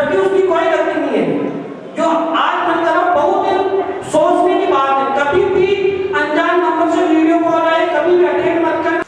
जबकि उसकी कोई गलती नहीं है। जो आज मन करो बहुत सोचने की बात है, कभी भी अनजान नंबर से वीडियो कॉल आए कभी भी अटेंड मत करना।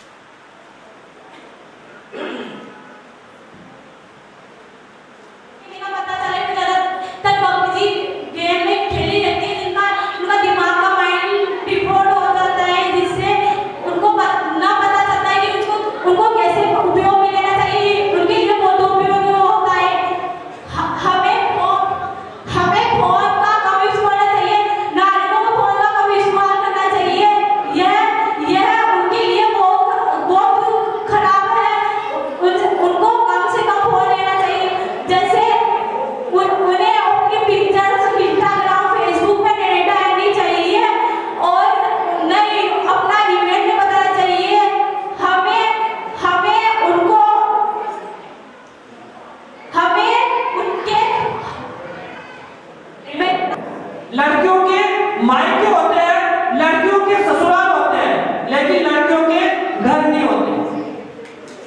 लड़कियों के मायके होते हैं, लड़कियों के ससुराल होते हैं, लेकिन लड़कियों के घर नहीं होते।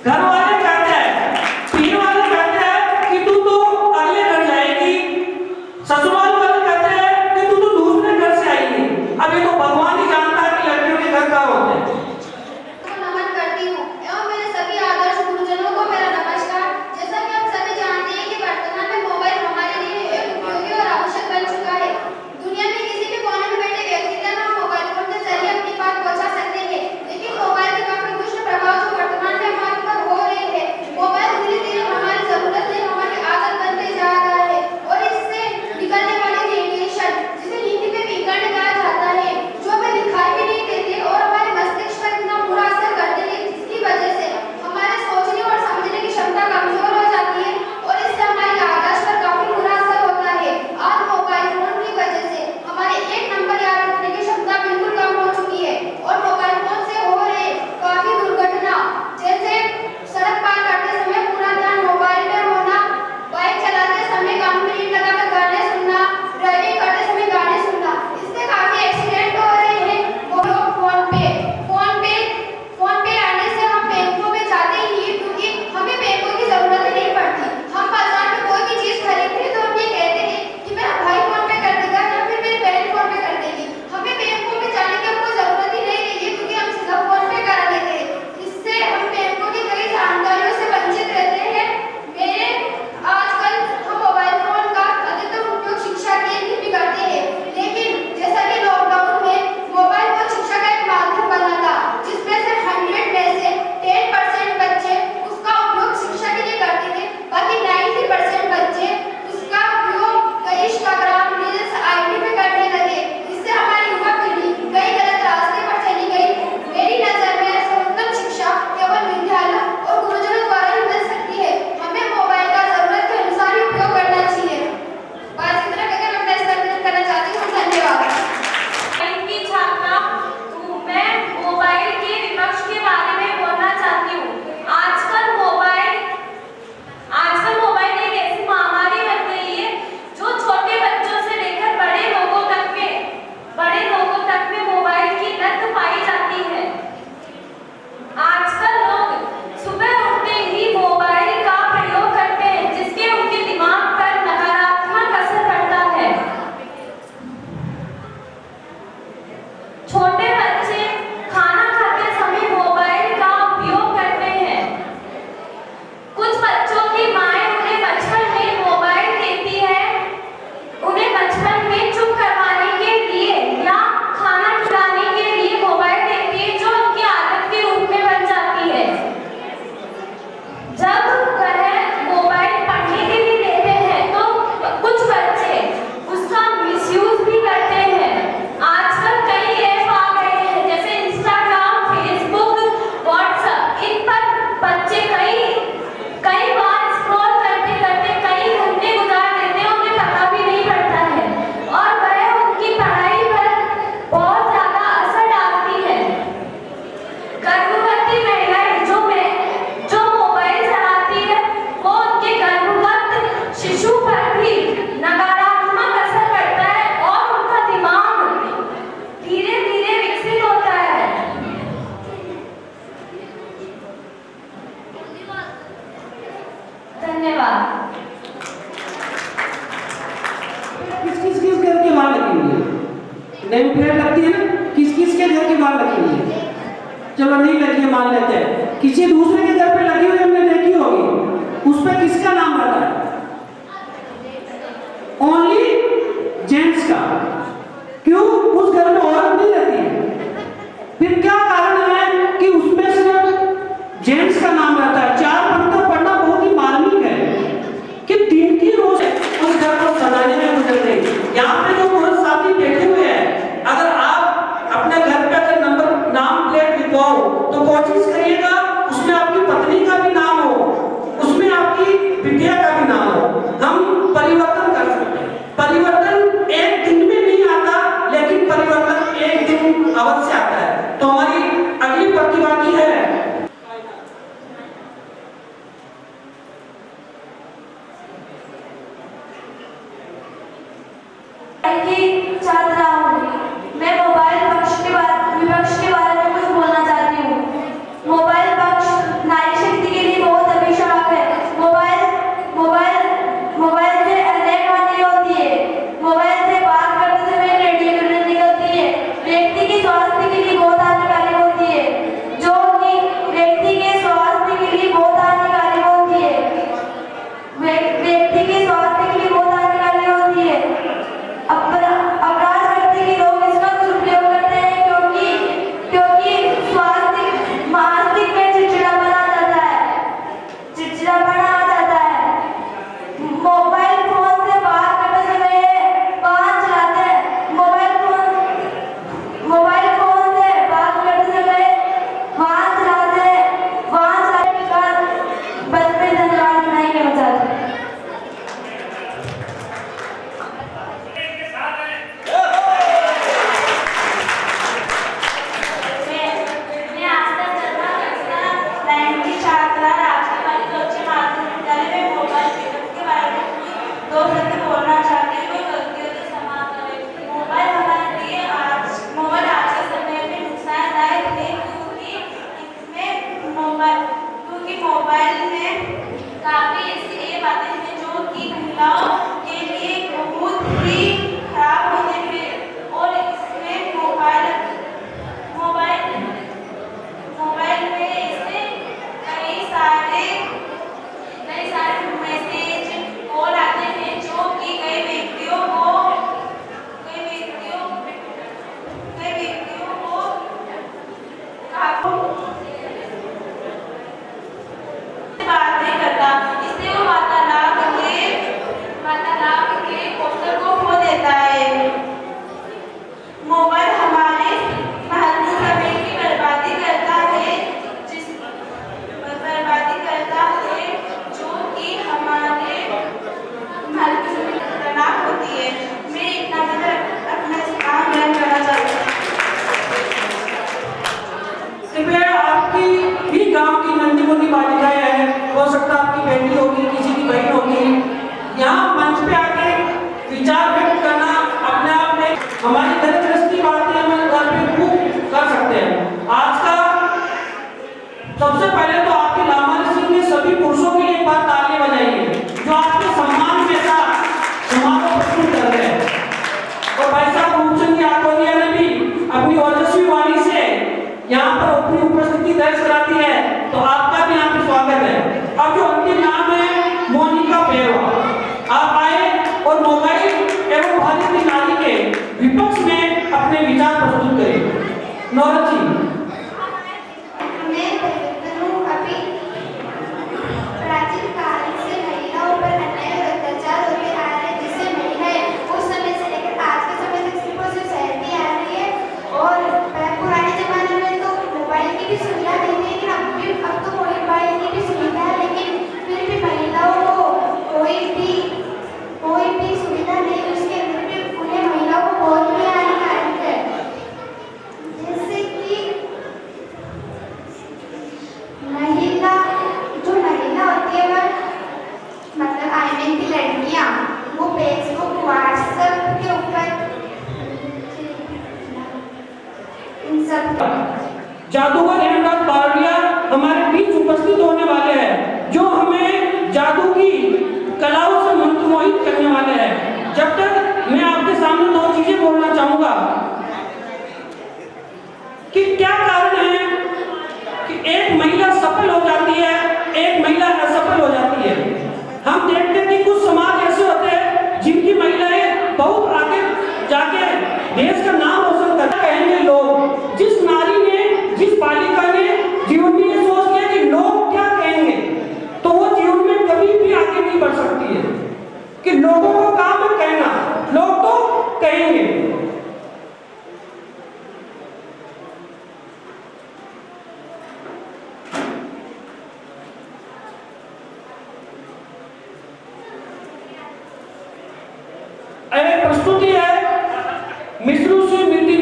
घर वाले कहते हैं, पीने वाले कहते हैं कि तू तो अगले घर जाएगी, ससुराल वाले कहते हैं कि तू तो दूसरे घर से आएगी। अब ये तो भगवान ही जानता है कि लड़कियों के घर कहाँ होते हैं। नमन करती हूँ एवं मेरे सभी आदर्श गुरुजनों को मेरा नमस्कार। जैसा कि आप सभी जानते हैं कि वर्तमान में मोबाइल हमारे लिए एक उपयोगी और आवश्यक बन चुका है। दुनिया में किसी भी कोने में बैठे व्यक्ति तक हम मोबाइल फोन के जरिए अपनी बात पहुंचा सकते हैं, लेकिन मोबाइल के काफी दुष्प्रभाव जो वर्तमान में हमारे ऊपर हो रहे हैं। मोबाइल धीरे धीरे हमारी जरूरत नहीं हमारी आदत बनते जा रहा है और इससे निकलने वाले रेडिएशन, जिसे हिंदी में विकिरण कहा जाता है, जो हमें दिखाई भी नहीं देते और हमारे मस्तिष्क पर इतना बुरा असर करते हैं, जिसकी वजह से हमारे सोचने और समझने की क्षमता कमजोर हो जाती है और इससे हमारी याददाश्त पर काफी बुरा असर होता है। आज मोबाइल फोन की वजह से हमारे एक नंबर याद रखने की क्षमता बिल्कुल कम हो चुकी है और मोबाइल फोन से हो रहे काफी दुर्घटना, जैसे सड़क पार करते समय पूरा ध्यान मोबाइल में होना, बाइक चलाते समय कान में लीड लगाकर गाने सुनना, ड्राइविंग करते समय गाने सुनना, इससे काफी एक्सीडेंट हो रहे हैं। वो लोग फोन पे आने से हम बैंकों में जाते ही, क्योंकि हमें बैंकों की जरूरत ही नहीं पड़ती। हम बाजार में कोई भी चीज खरीदते हैं तो हम ये कहते हैं कि मेरा भाई फोन पे कर देगा या फिर मेरी बहन फोन पे कर देगी। हमें बैंकों में जाने की कोई जरूरत ही नहीं है, क्योंकि हम सीधा फोन पे करा लेते हैं। इससे हम बैंकों की कई जानकारियों से वंचित रहते हैं। मेरे आजकल हम मोबाइल फोन का अधिकतर उपयोग शिक्षा के लिए भी करते हैं, लेकिन जैसा कि लॉकडाउन में मोबाइल फोन शिक्षा का एक माध्यम बना था, जिसमें से 100 में से 10% बच्चे उसका उपयोग शिक्षा के लिए करते थे, बाकी 90% बच्चे उसका उपयोग कई इंस्टाग्राम रील्स आईडी पे करने लगे। इससे हमारी युवा पीढ़ी कई गलत रास्ते पर चली गई। मेरी नजर में सर्वोत्तम शिक्षा केवल विद्यालय और गुरुजनों द्वारा ही मिल सकती है। हमें मोबाइल का जरूरत के अनुसार ही उपयोग करना चाहिए। बस इतना कहकर मैं अपना स्पष्टीकरण करना चाहती हूँ। धन्यवाद। की छात्रा मैं मोबाइल के विपक्ष के बारे में बोलना चाहती हूँ। आजकल मोबाइल एक ऐसी महामारी बन गई है जो छोटे बच्चों से लेकर बड़े लोगों तक में मोबाइल की लत पाई जाती है। आजकल लोग सुबह उठते ही मोबाइल का प्रयोग करते हैं, जिसके उनके दिमाग पर नकारात्मक असर पड़ता है। छोटे बच्चे खाना खाते समय मोबाइल का उपयोग करते हैं। कुछ बच्चों की माएं उन्हें बचपन में मोबाइल देती है, उन्हें बचपन में चुप करवाने के लिए या खाना खिलाने के लिए मोबाइल देती है, जो उनकी आदत के रूप में बन जाती है। जब वह मोबाइल पढ़ने के लिए देते हैं तो कुछ बच्चे उसका मिसयूज भी करते हैं। आजकल कई ऐप आ गए हैं, जैसे इंस्टाग्राम, फेसबुक, व्हाट्सएप। इन पर बच्चे कई बार स्क्रॉल करते करते कई घंटे गुजार देते हैं, उन्हें पता भी नहीं पड़ता है और वह उनकी पढ़ाई पर बहुत ज्यादा असर डालती है। गर्भवती महिलाएं जो मोबाइल चलाती है, वो उनके गर्भवत शिशु पर भी नकारात्मक असर पड़ता है और उनका दिमाग धीरे धीरे विकसित होता है। धन्यवाद। किस घर की बाहर लगी हुई है? नेम प्लेट लगती है ना, किस किस के घर की बाहर लगी हुई है? चलो नहीं लगी है मान लेते हैं, किसी दूसरे के घर पे लगी हुई हमने देखी होगी, उस पर किसका नाम रहता है? ओनली जेंट्स का। क्यों? उस घर में औरत नहीं रहती है। फिर क्या कारण है कि उसमें सिर्फ जेंट्स का नाम रहता है? 4 पंक्तियां पढ़ना बहुत ही मार्मिक है कि दिन की रोज उस घर को सजाने में गुजर गई। यहाँ पे जो पुरुष साथी बैठे हुए हैं, अगर आप अपने घर पे अगर नाम प्लेट लिखवाओ तो कोशिश करिएगा उसमें आपकी पत्नी का भी नाम हो, उसमें आपकी बिटिया का भी नाम हो। हम परिवर्तन कर सकते हैं। परिवर्तन एक दिन में नहीं आता, लेकिन परिवर्तन एक दिन अवश्य आता है। तो हमारी अगली प्रतिभा की है छात्रा हूँ। मैं मोबाइल विपक्ष के बारे में कुछ बोलना चाहती हूँ। मोबाइल पक्ष नारी शक्ति के लिए बहुत अभिशाप है। मोबाइल से अनेक हानि होती है। मोबाइल से बात करते समय रेडिएशन निकलती है, व्यक्ति के स्वास्थ्य के लिए बहुत हानिकारक होती है, जो कि व्यक्ति के स्वास्थ्य के लिए बहुत हानिकारक होती है, व्यक्ति के स्वास्थ्य के लिए बहुत हानिकारक होती है। अपराध करते के लोग इसका दुरुपयोग करते हैं क्योंकि मानसिक में चिड़चिड़ापन आ जाता है। मोबाइल फोन से बात करते समय वाहन चलाते हैं। मोबाइल फोन से बात करते समय वाहन चलाने का बस में धन्यवाद नहीं करना चाहते। मोबाइल में काफी ऐसी बातें हैं जो कि महिलाओं के लिए बहुत ही खराब होते हैं और इसमें मोबाइल में ऐसे कई सारे मैसेज कॉल आते हैं जो कि कई व्यक्तियों को बात नहीं करता। इससे वो वार्तालाप के अवसर को खो देता है। मोबाइल हमारे महत्वपूर्ण समय की बर्बादी करता है जो कि हमारे महत्वपूर्ण तनाव होती है। मैं इतना अपना स्थान ग्रहण करना चाहती हूँ। आपकी भी गांव की नन्ही मुन्नी बालिकाएं हैं, हो सकता है आपकी बेटी होगी, किसी की बहन होगी। यहाँ मंच पे आके विचार व्यक्त करना अपने आप में हमारी घर गृहस्थी बातें हम घर पे खूब कर सकते हैं। आज का सबसे पहले तो आपके लामारी सिंह के सभी पुरुषों के लिए एक बार तालियां बजाइए जो आपके सम्मान के साथ समारोह प्रस्तुत कर रहे हैं। और भाई साहब रूपचंद यादवरिया ने भी अपनी ओजस्वी वाणी से यहाँ पर अपनी उपस्थिति दर्ज कराती है, तो आपका भी यहाँ पे स्वागत है। अब जो अंतिम नाम है मोनिका पेरवा, आप आए और मोबाइल एवं भारतीय नारी के विपक्ष में अपने विचार प्रस्तुत करें। नौरत जी। प्राचीन काल से महिलाओं पर अन्याय और अत्याचार होते आ रहे हैं, जिससे महिलाएं उस समय से लेकर आज के समय तक सिर्फ और सिर्फ सहती आ रही है। और पुराने जमाने में तो मोबाइल की भी सुविधा नहीं थी, लेकिन अब तो मोबाइल की भी सुविधा है, लेकिन फिर भी महिलाओं को कोई भी सुविधा नहीं, उसके अंदर भी उन्हें महिलाओं को बहुत ही हानिकारक है। जैसे कि महिला होती है वह मतलब आईने की लड़कियां वो फेसबुक व्हाट्सएप के ऊपर इन सब जादूगर हेमराज बारड़िया हमारे बीच उपस्थित होने वाले हैं, जो हमें जादू की कलाओं से मंत्रमोहित करने वाले हैं। जब तक मैं आपके सामने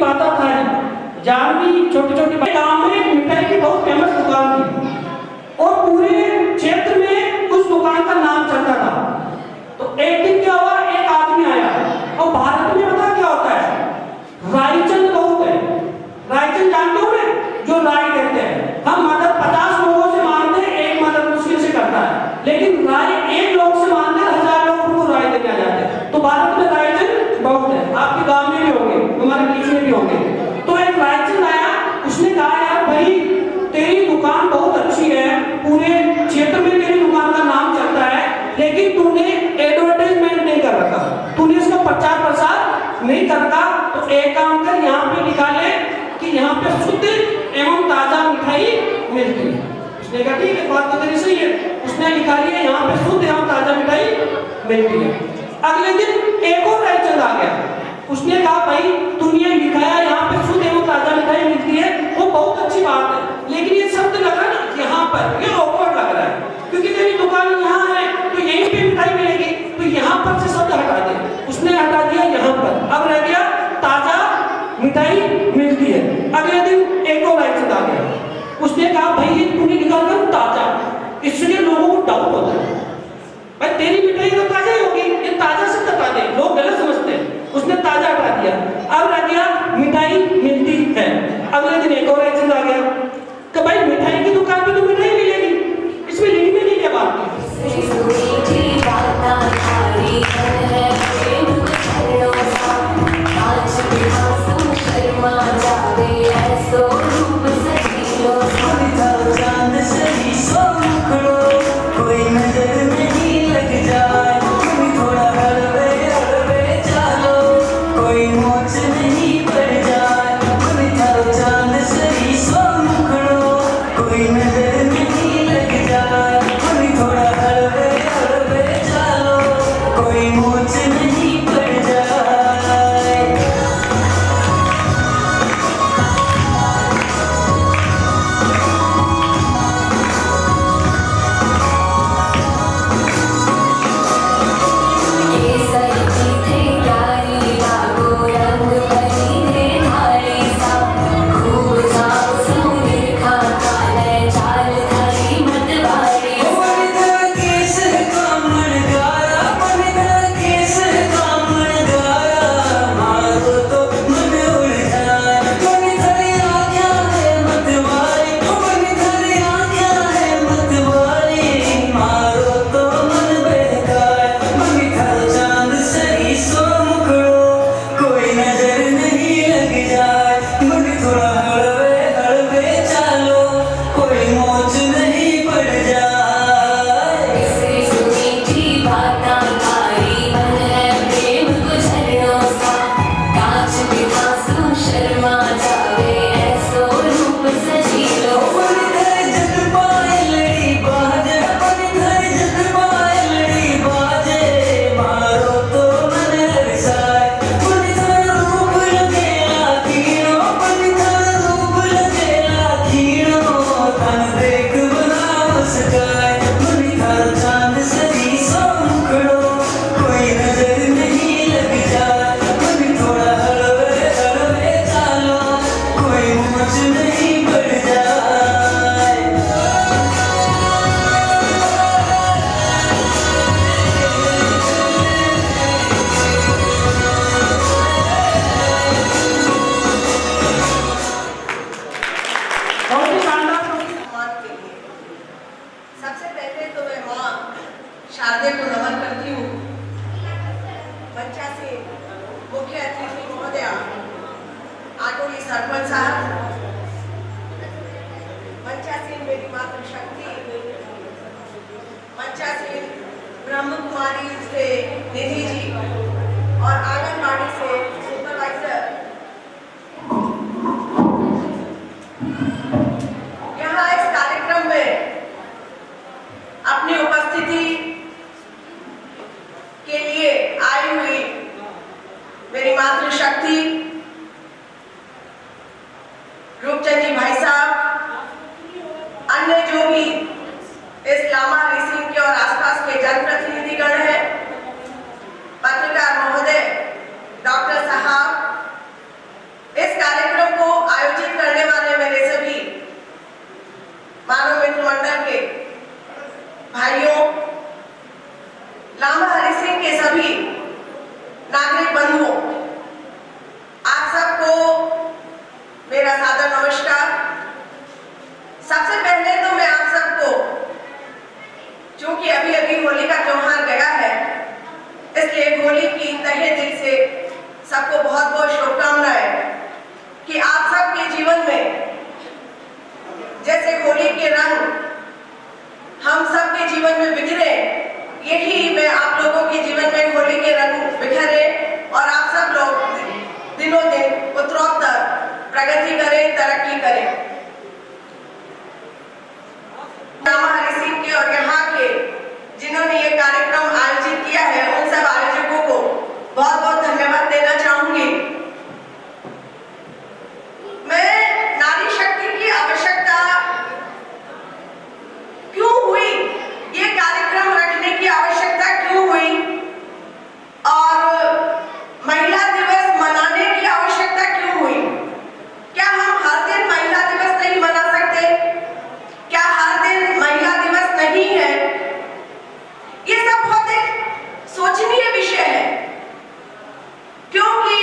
माता थारी, जानवी छोटी छोटी गांव में मिठाई की बहुत फेमस दुकान थी और पूरे क्षेत्र में उस दुकान का नाम चलता था। तो एक दिन क्या हुआ, एक आदमी आया और भारत में पता क्या होता है, रायचंद बहुत है। रायचंद जानते हो ना, जो राय देते हैं। हम मदद 50 लोगों से मांगते हैं, एक मदद मुश्किल से करता है, लेकिन राय एक लोग से मांगते हैं, 1000 लोग उनको राय देने आ जाते हैं। तो भारत में रायचंद बहुत है, आपके गांव में भी होंगे, हमारे बीच में भी होंगे। तो एक रायचंद आया, उसने कहा यार भाई तेरी दुकान बहुत अच्छी है, पूरे क्षेत्र में तेरी दुकान का नाम चलता है, लेकिन तूने एडवर्टाइजमेंट नहीं कर रखा, तूने इसका प्रचार प्रसार नहीं करता। तो एक काम कर, यहाँ पे लिखा ले कि यहाँ पे शुद्ध एवं ताजा मिठाई मिलती है। उसने कहा ठीक है, बात तो तेरी सही है। उसने लिखा लिया यहाँ पे शुद्ध एवं ताजा मिठाई मिलती है। अगले दिन एक और रायचंद आ गया, उसने कहा भाई तूने लिखा है यहाँ पे शुद्ध एवं ताजा मिठाई मिलती है, वो बहुत अच्छी बात है, लेकिन ये शब्द लग रहा है ना यहाँ पर, ये ऑकवर्ड लग रहा है, क्योंकि तेरी दुकान यहाँ है तो यहीं पे मिठाई मिलेगी, तो यहाँ पर से शब्द हटा दे। उसने हटा दिया यहाँ पर, अब रह गया ताजा मिठाई मिलती है। अगले दिन एक और रायचंद आ गया, उसने कहा भाई ये तूने लिखा था ताजा, इसलिए लोगों को डाउट होता है, भाई तेरी मिठाई तो ताजा ही होगी, ये ताजा से हटा दे, लोग गलत समझते हैं। उसने ताजा हटा दिया, अब रह गया मिठाई मिलती है। अगले दिन एक और रायचंद आ गया कि भाई मिठाई की दुकान पे तो मिठाई मिलेगी, इसमें लिखने में नहीं क्या बात है। सरपंच साहब, मंचासीन मेरी मातृशक्ति, मंचासीन ब्रह्म कुमारी से निधि जी और आंगनबाड़ी से सुपरवाइजर, यहाँ इस कार्यक्रम में अपनी उपस्थिति के लिए आई हुई मेरी मातृशक्ति रूपचंद जी भाई साहब, अन्य जो भी इस लामा रिसीम के और आसपास के जनप्रतिनिधिगण हैं, पत्रकार महोदय, लामा हरि सिंह के सभी नागरिक बंधुओं, आप सबको मेरा सादर नमस्कार। सबसे पहले तो मैं आप सबको, चूंकि अभी अभी होली का त्योहार गया है, इसलिए होली की तहे दिल से सबको बहुत बहुत शुभकामनाएं कि आप सबके जीवन में जैसे होली के रंग हम सबके जीवन में बिखरे, यही मैं आप लोगों के जीवन में होली के रंग बिखरे और आप सब लोग दिनों दिन उत्तरोत्तर प्रगति करें, तरक्की करें। लामा हरि सिंह के और यहाँ के जिन्होंने ये कार्यक्रम आयोजित किया है, उन सब आयोजकों को बहुत बहुत धन्यवाद देना चाहूंगी। मैं नारी शक्ति की आवश्यकता क्यों हुई, ये कार्यक्रम रखने की आवश्यकता क्यों हुई और महिला दिवस मनाने की आवश्यकता क्यों हुई? क्या हम हर दिन महिला दिवस नहीं मना सकते? क्या हर दिन महिला दिवस नहीं है? ये सब बहुत एक सोचनीय विषय है, क्योंकि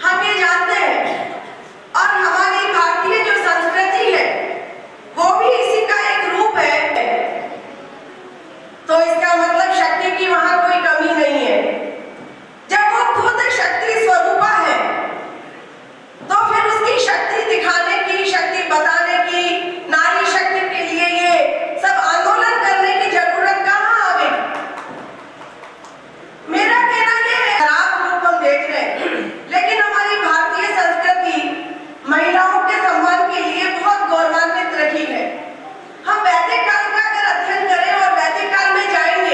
हम ये जानते हैं और हमारी भारतीय जो संस्कृति है वो भी इसी का एक रूप है, तो इसका मतलब शक्ति की वहां कोई कमी नहीं है। जब वो खुद शक्ति स्वरूपा है तो फिर उसकी शक्ति दिखाने की, शक्ति बताने की, नारी शक्ति के लिए ये सब आंदोलन करने की जरूरत कहाँ आ गई? मेरा कहना ये है, खराब रूप हम देख रहे हैं, लेकिन हमारी भारतीय संस्कृति महिलाओं के सम्मान के लिए बहुत गौरवान्वित रही है। हम वैदिक काल का अगर अध्ययन करें और वैदिक काल में जाएंगे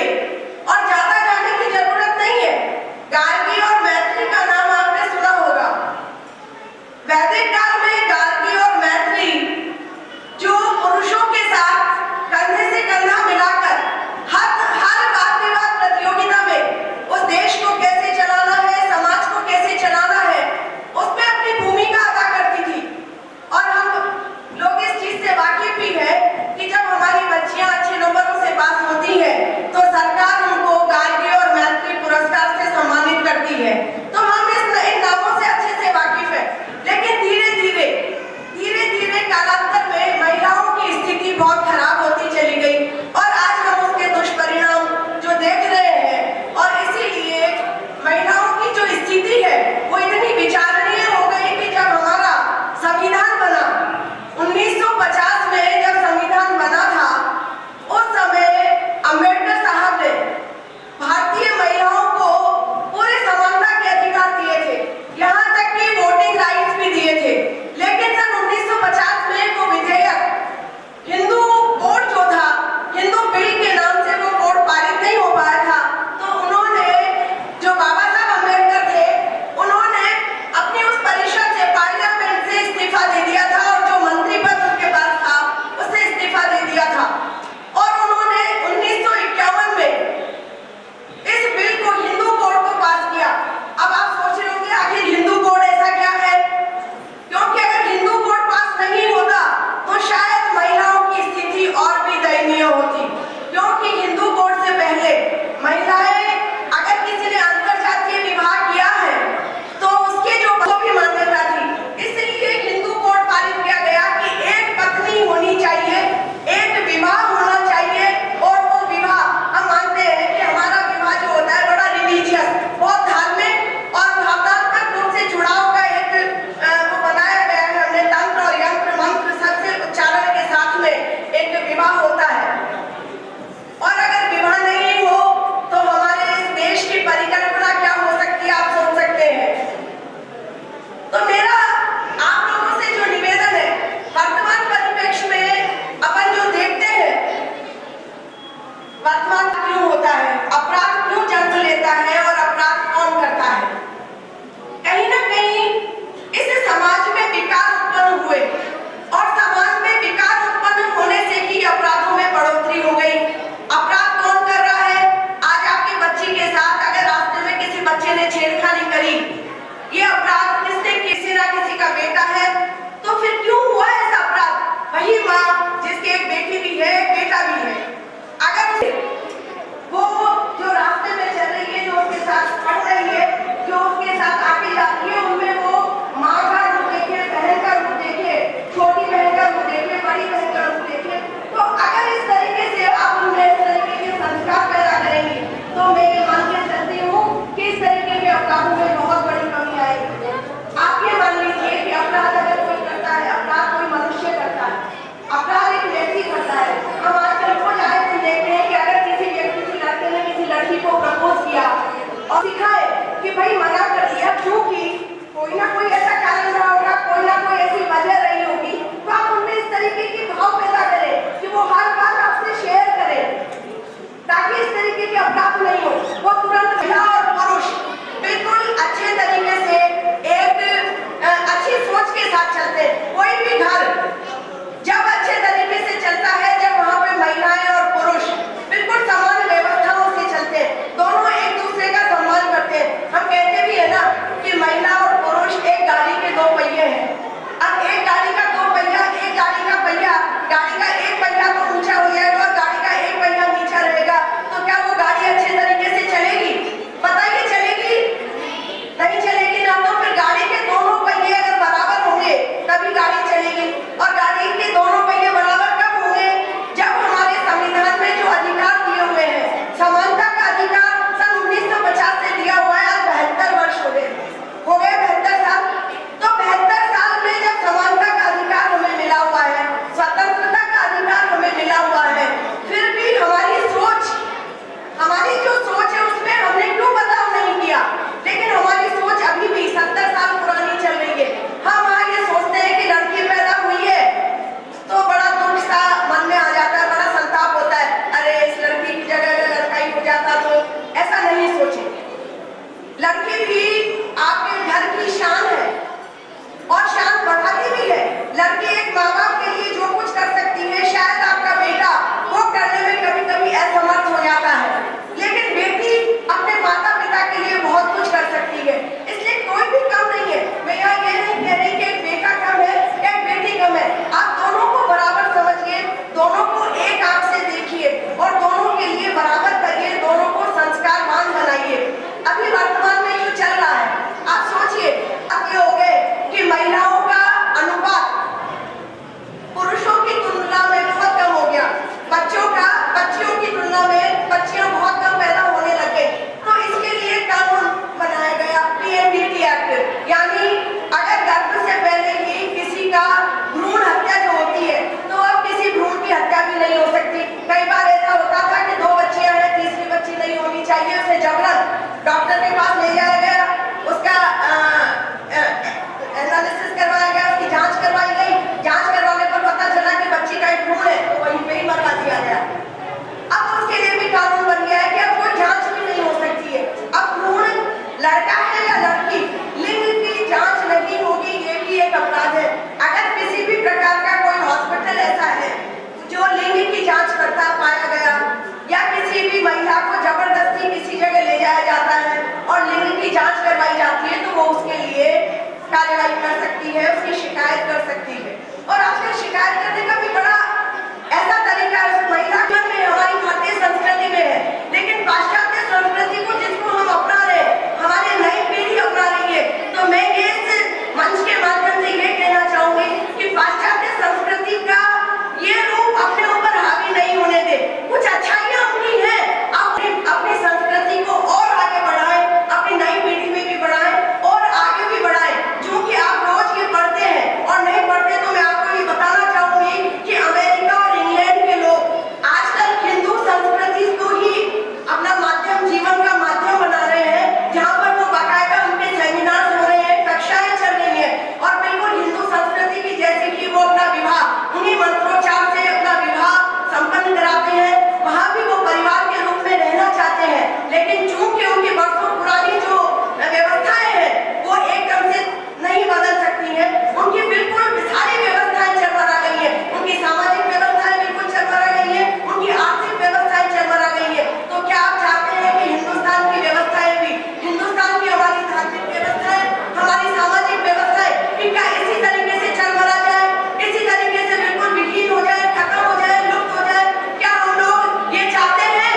तरीके के अपराध नहीं हो, वो तुरंत महिला और पुरुष बिल्कुल अच्छे तरीके से एक अच्छी सोच के साथ चलते हैं। कोई भी घर जब अच्छे तरीके से चलता है, जब वहाँ पे महिलाएं और पुरुष बिल्कुल समान व्यवस्थाओं से चलते हैं, दोनों एक दूसरे का सम्मान करते हैं। हम कहते भी है ना कि महिला और पुरुष एक गाड़ी के दो पहिए हैं। अब एक गाड़ी का दो पहिया, एक गाड़ी का पहिया, गाड़ी का एक पहिया तो ऊंचा हो जाएगा और गाड़ी का एक पहिया नीचा रहेगा, तो क्या वो गाड़ी अच्छे तरीके से चलेगी? बताइए, चलेगी? नहीं चलेगी ना। तो फिर गाड़ी के दोनों पहिए अगर बराबर होंगे तभी गाड़ी चलेगी। और गाड़ी के दोनों पहिए बराबर कब होंगे? जब हमारे संविधान में जो अधिकार दिए हुए हैं, समानता का अधिकार सन 1950 से दिया हुआ है, आज 72 वर्ष हो गए 72 साल। तो 72 साल में जब समानता का अधिकार हमें मिला हुआ है, स्वतंत्रता का अधिकार हमें मिला हुआ है, फिर भी हमारी जो सोच है उसमें हमने क्यों बदलाव नहीं किया? लेकिन हमारी सोच अभी भी 70 साल पुरानी चल रही है। हम आज ये सोचते हैं कि लड़की पैदा हुई है तो बड़ा दुख सा मन में आ जाता है, बड़ा संताप होता है, अरे इस लड़की की जगह अगर लड़का ही हो जाता तो। ऐसा नहीं सोचे, लड़की भी आपके घर की शान है और शान बढ़ाती भी है। लड़की एक माँ बाप के लिए जो कुछ कर सकती है, शायद आपका बेटा वो करने में कभी कभी असमर्थ हो जाता है, लेकिन बेटी अपने माता पिता के लिए बहुत कुछ कर सकती है। इसलिए कोई भी कम नहीं है। मैं यहाँ ये नहीं कह रही कि एक बेटा कम है, एक बेटी कम है। आप दोनों को बराबर समझिए, दोनों को एक आंख से देखिए और दोनों के लिए बराबर करिए, दोनों को संस्कारवान बनाइए। अभी वर्तमान में जो चल रहा है, आप सोचिए, अब ये हो गए कि महिलाओं का अनुपात पुरुषों की तुलना में बहुत कम हो गया, बच्चियों की तुलना में बच्चियां बहुत कम पैदा होने लगे। तो इसके लिए कानून बनाया गया, PNDT एक्ट, यानी अगर गर्भ से पहले ही किसी का भ्रूण हत्या जो होती है, तो अब किसी भ्रूण की हत्या भी नहीं हो सकती। कई बार ऐसा होता था कि 2 बच्चियां हैं, तीसरी बच्ची नहीं होनी चाहिए, उसे जबरन डॉक्टर के पास ले जाया गया, उसका एनालिसिस करवाया गया, उसकी जांच करवाई गई, जांच करवाने पर पता चला कि बच्ची का एक भ्रूण है, तो वहीं पे ही मरवा दिया गया। अब उसके लिए भी कानून बन गया है कि अब कोई जांच भी नहीं हो सकती है। अब भ्रूण लड़का है या लड़की, लिंग की जांच नहीं होगी, ये भी एक अपराध है। अगर किसी भी प्रकार का कोई हॉस्पिटल ऐसा है जो लिंग की जांच करता पाया गया, या किसी भी महिला को जबरदस्ती किसी जगह ले जाया जाता है और लिंग की जांच करवाई जाती है, तो वो उसके लिए कार्रवाई कर सकती है, उसकी शिकायत कर सकती है। और आजकल शिकायत करने का भी बड़ा ऐसा तरीका है, उस महिला में हमारी भारतीय संस्कृति में है, लेकिन पाश्चात्य संस्कृति को जिसको हम अपना रहे, हमारी नई पीढ़ी अपना रही है। तो मैं ये इस मंच के माध्यम से ये कहना चाहूंगी कि पाश्चात्य संस्कृति का ये रूप अपने ऊपर हावी नहीं होने दे। कुछ अच्छाइयां उनकी हैं, आप अपनी संस्कृति को और आगे बढ़ाएं, अपनी नई पीढ़ी में भी बढ़ाएं और आगे भी बढ़ाएं। जो कि आप रोज ये पढ़ते हैं और नहीं पढ़ते, तो मैं आपको ये बताना चाहूंगी कि अमेरिका और इंग्लैंड के लोग आजकल हिंदू संस्कृति को ही अपना माध्यम, जीवन का माध्यम बना रहे हैं, जहाँ पर वो बाकायदा उनके सेमिनार हो रहे हैं, कक्षाएं चल रही हैं और बिल्कुल हिंदू संस्कृति की जैसे कि वो अपना विवाह उन्हीं मंत्रोच्चार से अपना विवाह संपन्न कराते हैं। वहाँ भी वो परिवार के रूप में रहना चाहते हैं, लेकिन चूंकि उनकी बरसों पुरानी जो व्यवस्थाएं हैं वो एकदम से नहीं बदल सकती हैं। उनकी बिल्कुल सारी व्यवस्थाएं चरमरा गई है, उनकी सामाजिक व्यवस्थाएं बिल्कुल चरमरा गई है, उनकी आर्थिक व्यवस्थाएं चरमरा गई है। तो क्या आप चाहते हैं कि हिंदुस्तान की व्यवस्थाएं भी, हिंदुस्तान की हमारी धार्मिक व्यवस्थाएं, हमारी सामाजिक व्यवस्थाएं, इनका इसी तरीके से चरमरा जाए, इसी तरीके से बिल्कुल विहीन हो जाए, खत्म हो जाए, लुप्त हो जाए? क्या हम लोग ये चाहते हैं?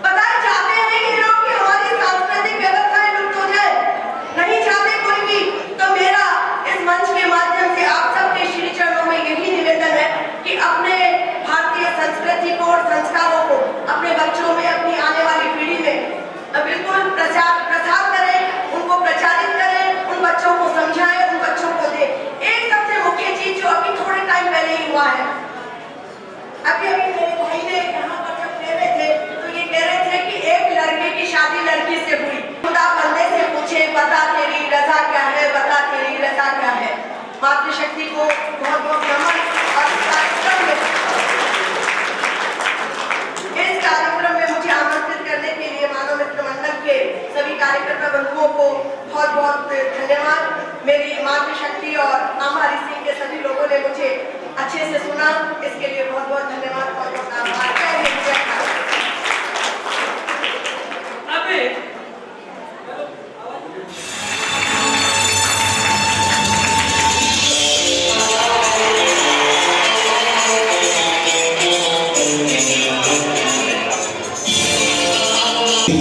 बताए, चाहते हैं ये लोग कि हमारी सांस्कृतिक व्यवस्थाएं लुप्त हो जाए? नहीं चाहते कोई भी। तो मेरा इस मंच के माध्यम से आप सबके श्री चरणों में यही निवेदन है कि अपने भारतीय संस्कृति को और संस्कारों को अपने बच्चों में, अपनी आने वाली पीढ़ी में बिल्कुल प्रसार करें, उनको प्रचारित करें, उन बच्चों को समझाएं, उन बच्चों को दें। एक सबसे मुख्य चीज जो अभी थोड़े टाइम पहले ही हुआ है, अभी मेरे भाई ने यहाँ पर जब कह रहे थे तो ये कह रहे थे कि एक लड़के की शादी लड़की से हुई, खुदा बंदे से पूछे बता तेरी रजा क्या है, बता तेरी रजा क्या है। मातृशक्ति को बहुत बहुत नमन। और इस कार्यक्रम में मुझे आमंत्रित बहुत धन्यवाद। मेरी मातृशक्ति और हमारी सिंह के सभी लोगों ने मुझे अच्छे से सुना, इसके लिए बहुत बहुत धन्यवाद, बहुत बहुत आभार।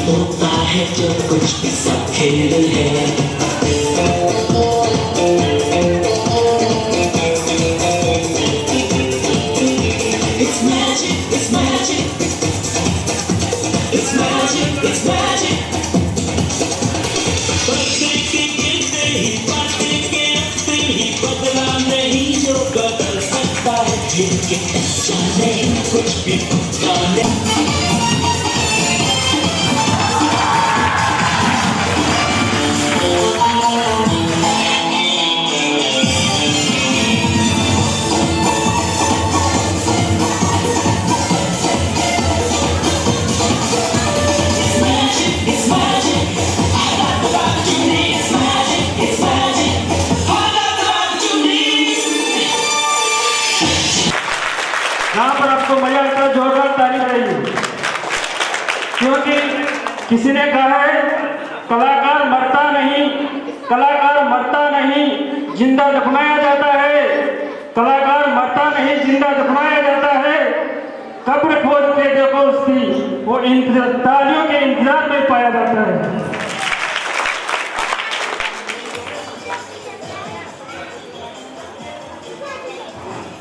होता है जो कुछ भी सब खेल है। It's magic, it's magic, it's magic, it's magic. बदले के गिरते ही बातें के अपने ही बदला नहीं जो बदल सकता है, जिनके जाने कुछ भी जाने। यहाँ पर आपको मजा आता है, जोरदार ताली बजाइए, क्योंकि किसी ने कहा है कलाकार मरता नहीं, कलाकार मरता नहीं, जिंदा दफनाया जाता है। कलाकार मरता नहीं, जिंदा दफनाया जाता है। कब्र खोद के देखो उसकी, वो तालियों के इंतजार में पाया जाता है।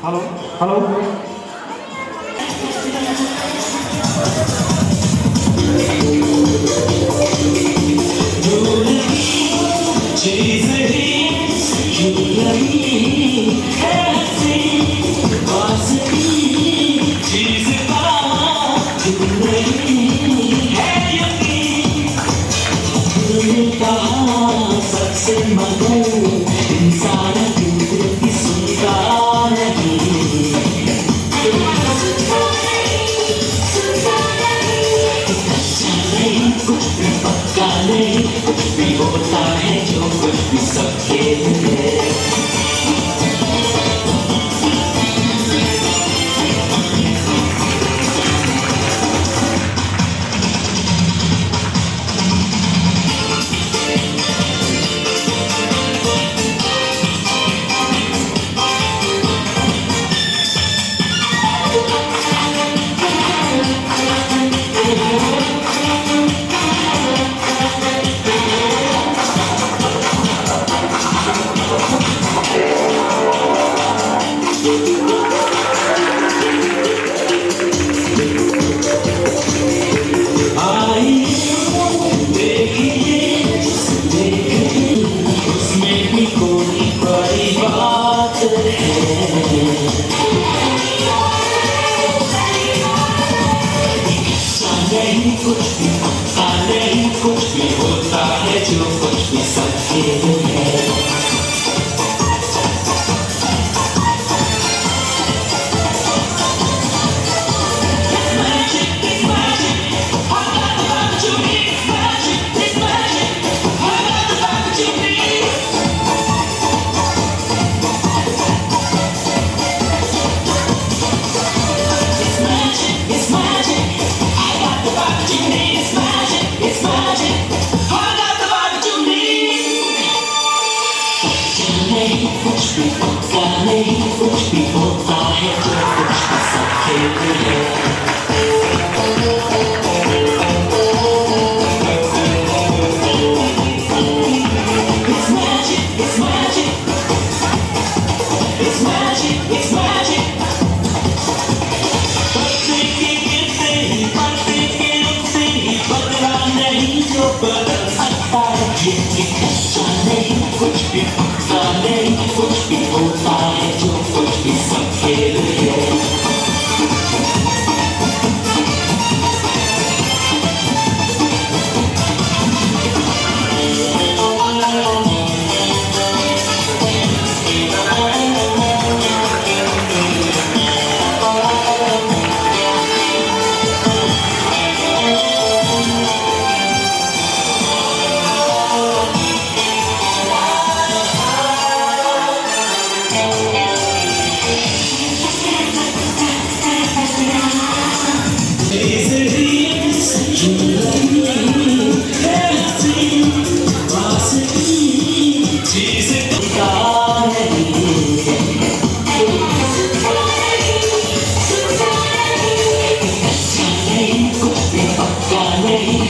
हेलो हेलो, चीज ही चीज सबसे मगर इंसान की सुनता नहीं। कुछ भी पक्का नहीं, कुछ भी होता है जो कुछ भी सब खेल है। कुछ भी होता नहीं, कुछ भी होता है जो कुछ भी सब खेल है। कुछ भी होता नहीं, कुछ भी होता है जो कुछ भी सब खेल है। It's magic, it's magic, it's magic, it's magic. बदले के गिरते ही बातें के उठते ही बदला नहीं जो बदल सकता है, ये नहीं कुछ भी होता नहीं, कुछ भी होता है जो कुछ भी सब खेल है।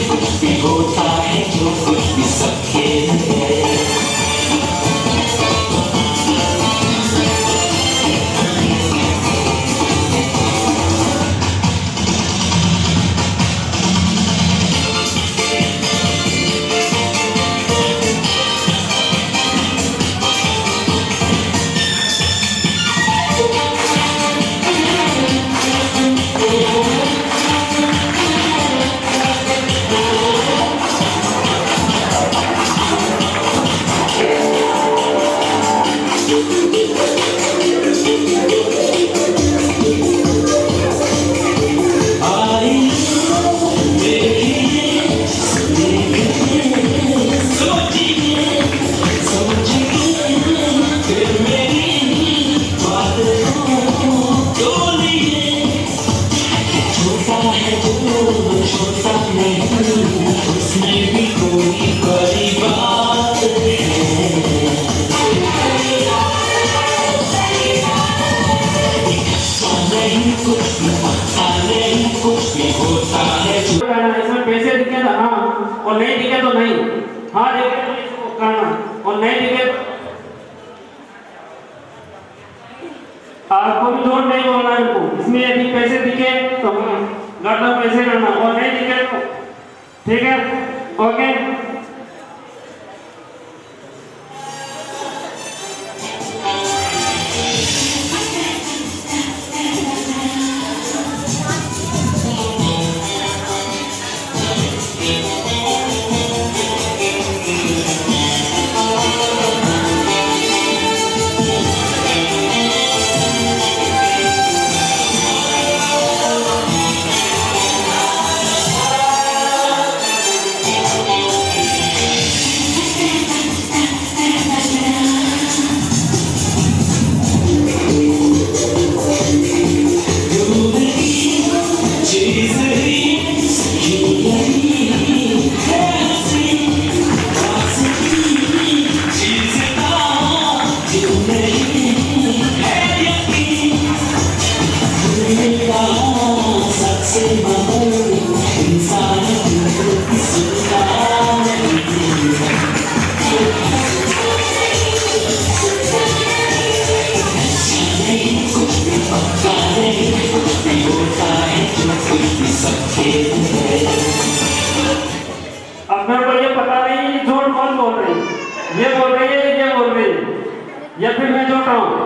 कुछ भी होता है जो कुछ भी सब खेल है। इसमें पैसे दिखे तो हाँ और नहीं दिखे तो नहीं, हाँ दिखे तो इसको करना और नहीं दिखे आपको भी जोर नहीं बोलना इनको। इसमें यदि पैसे दिखे तो हाँ गर्दन पैसे करना और नहीं दिखे तो ठीक है, ओके। अब मेरे को ये पता नहीं झूठ कौन बोल रही है, ये बोल रही है ये बोल रही है या फिर मैं झूठ रहा हूँ।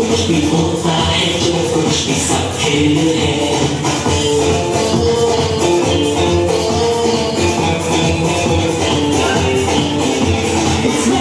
कुछ भी होता है जो कुछ भी सब खेल है। It's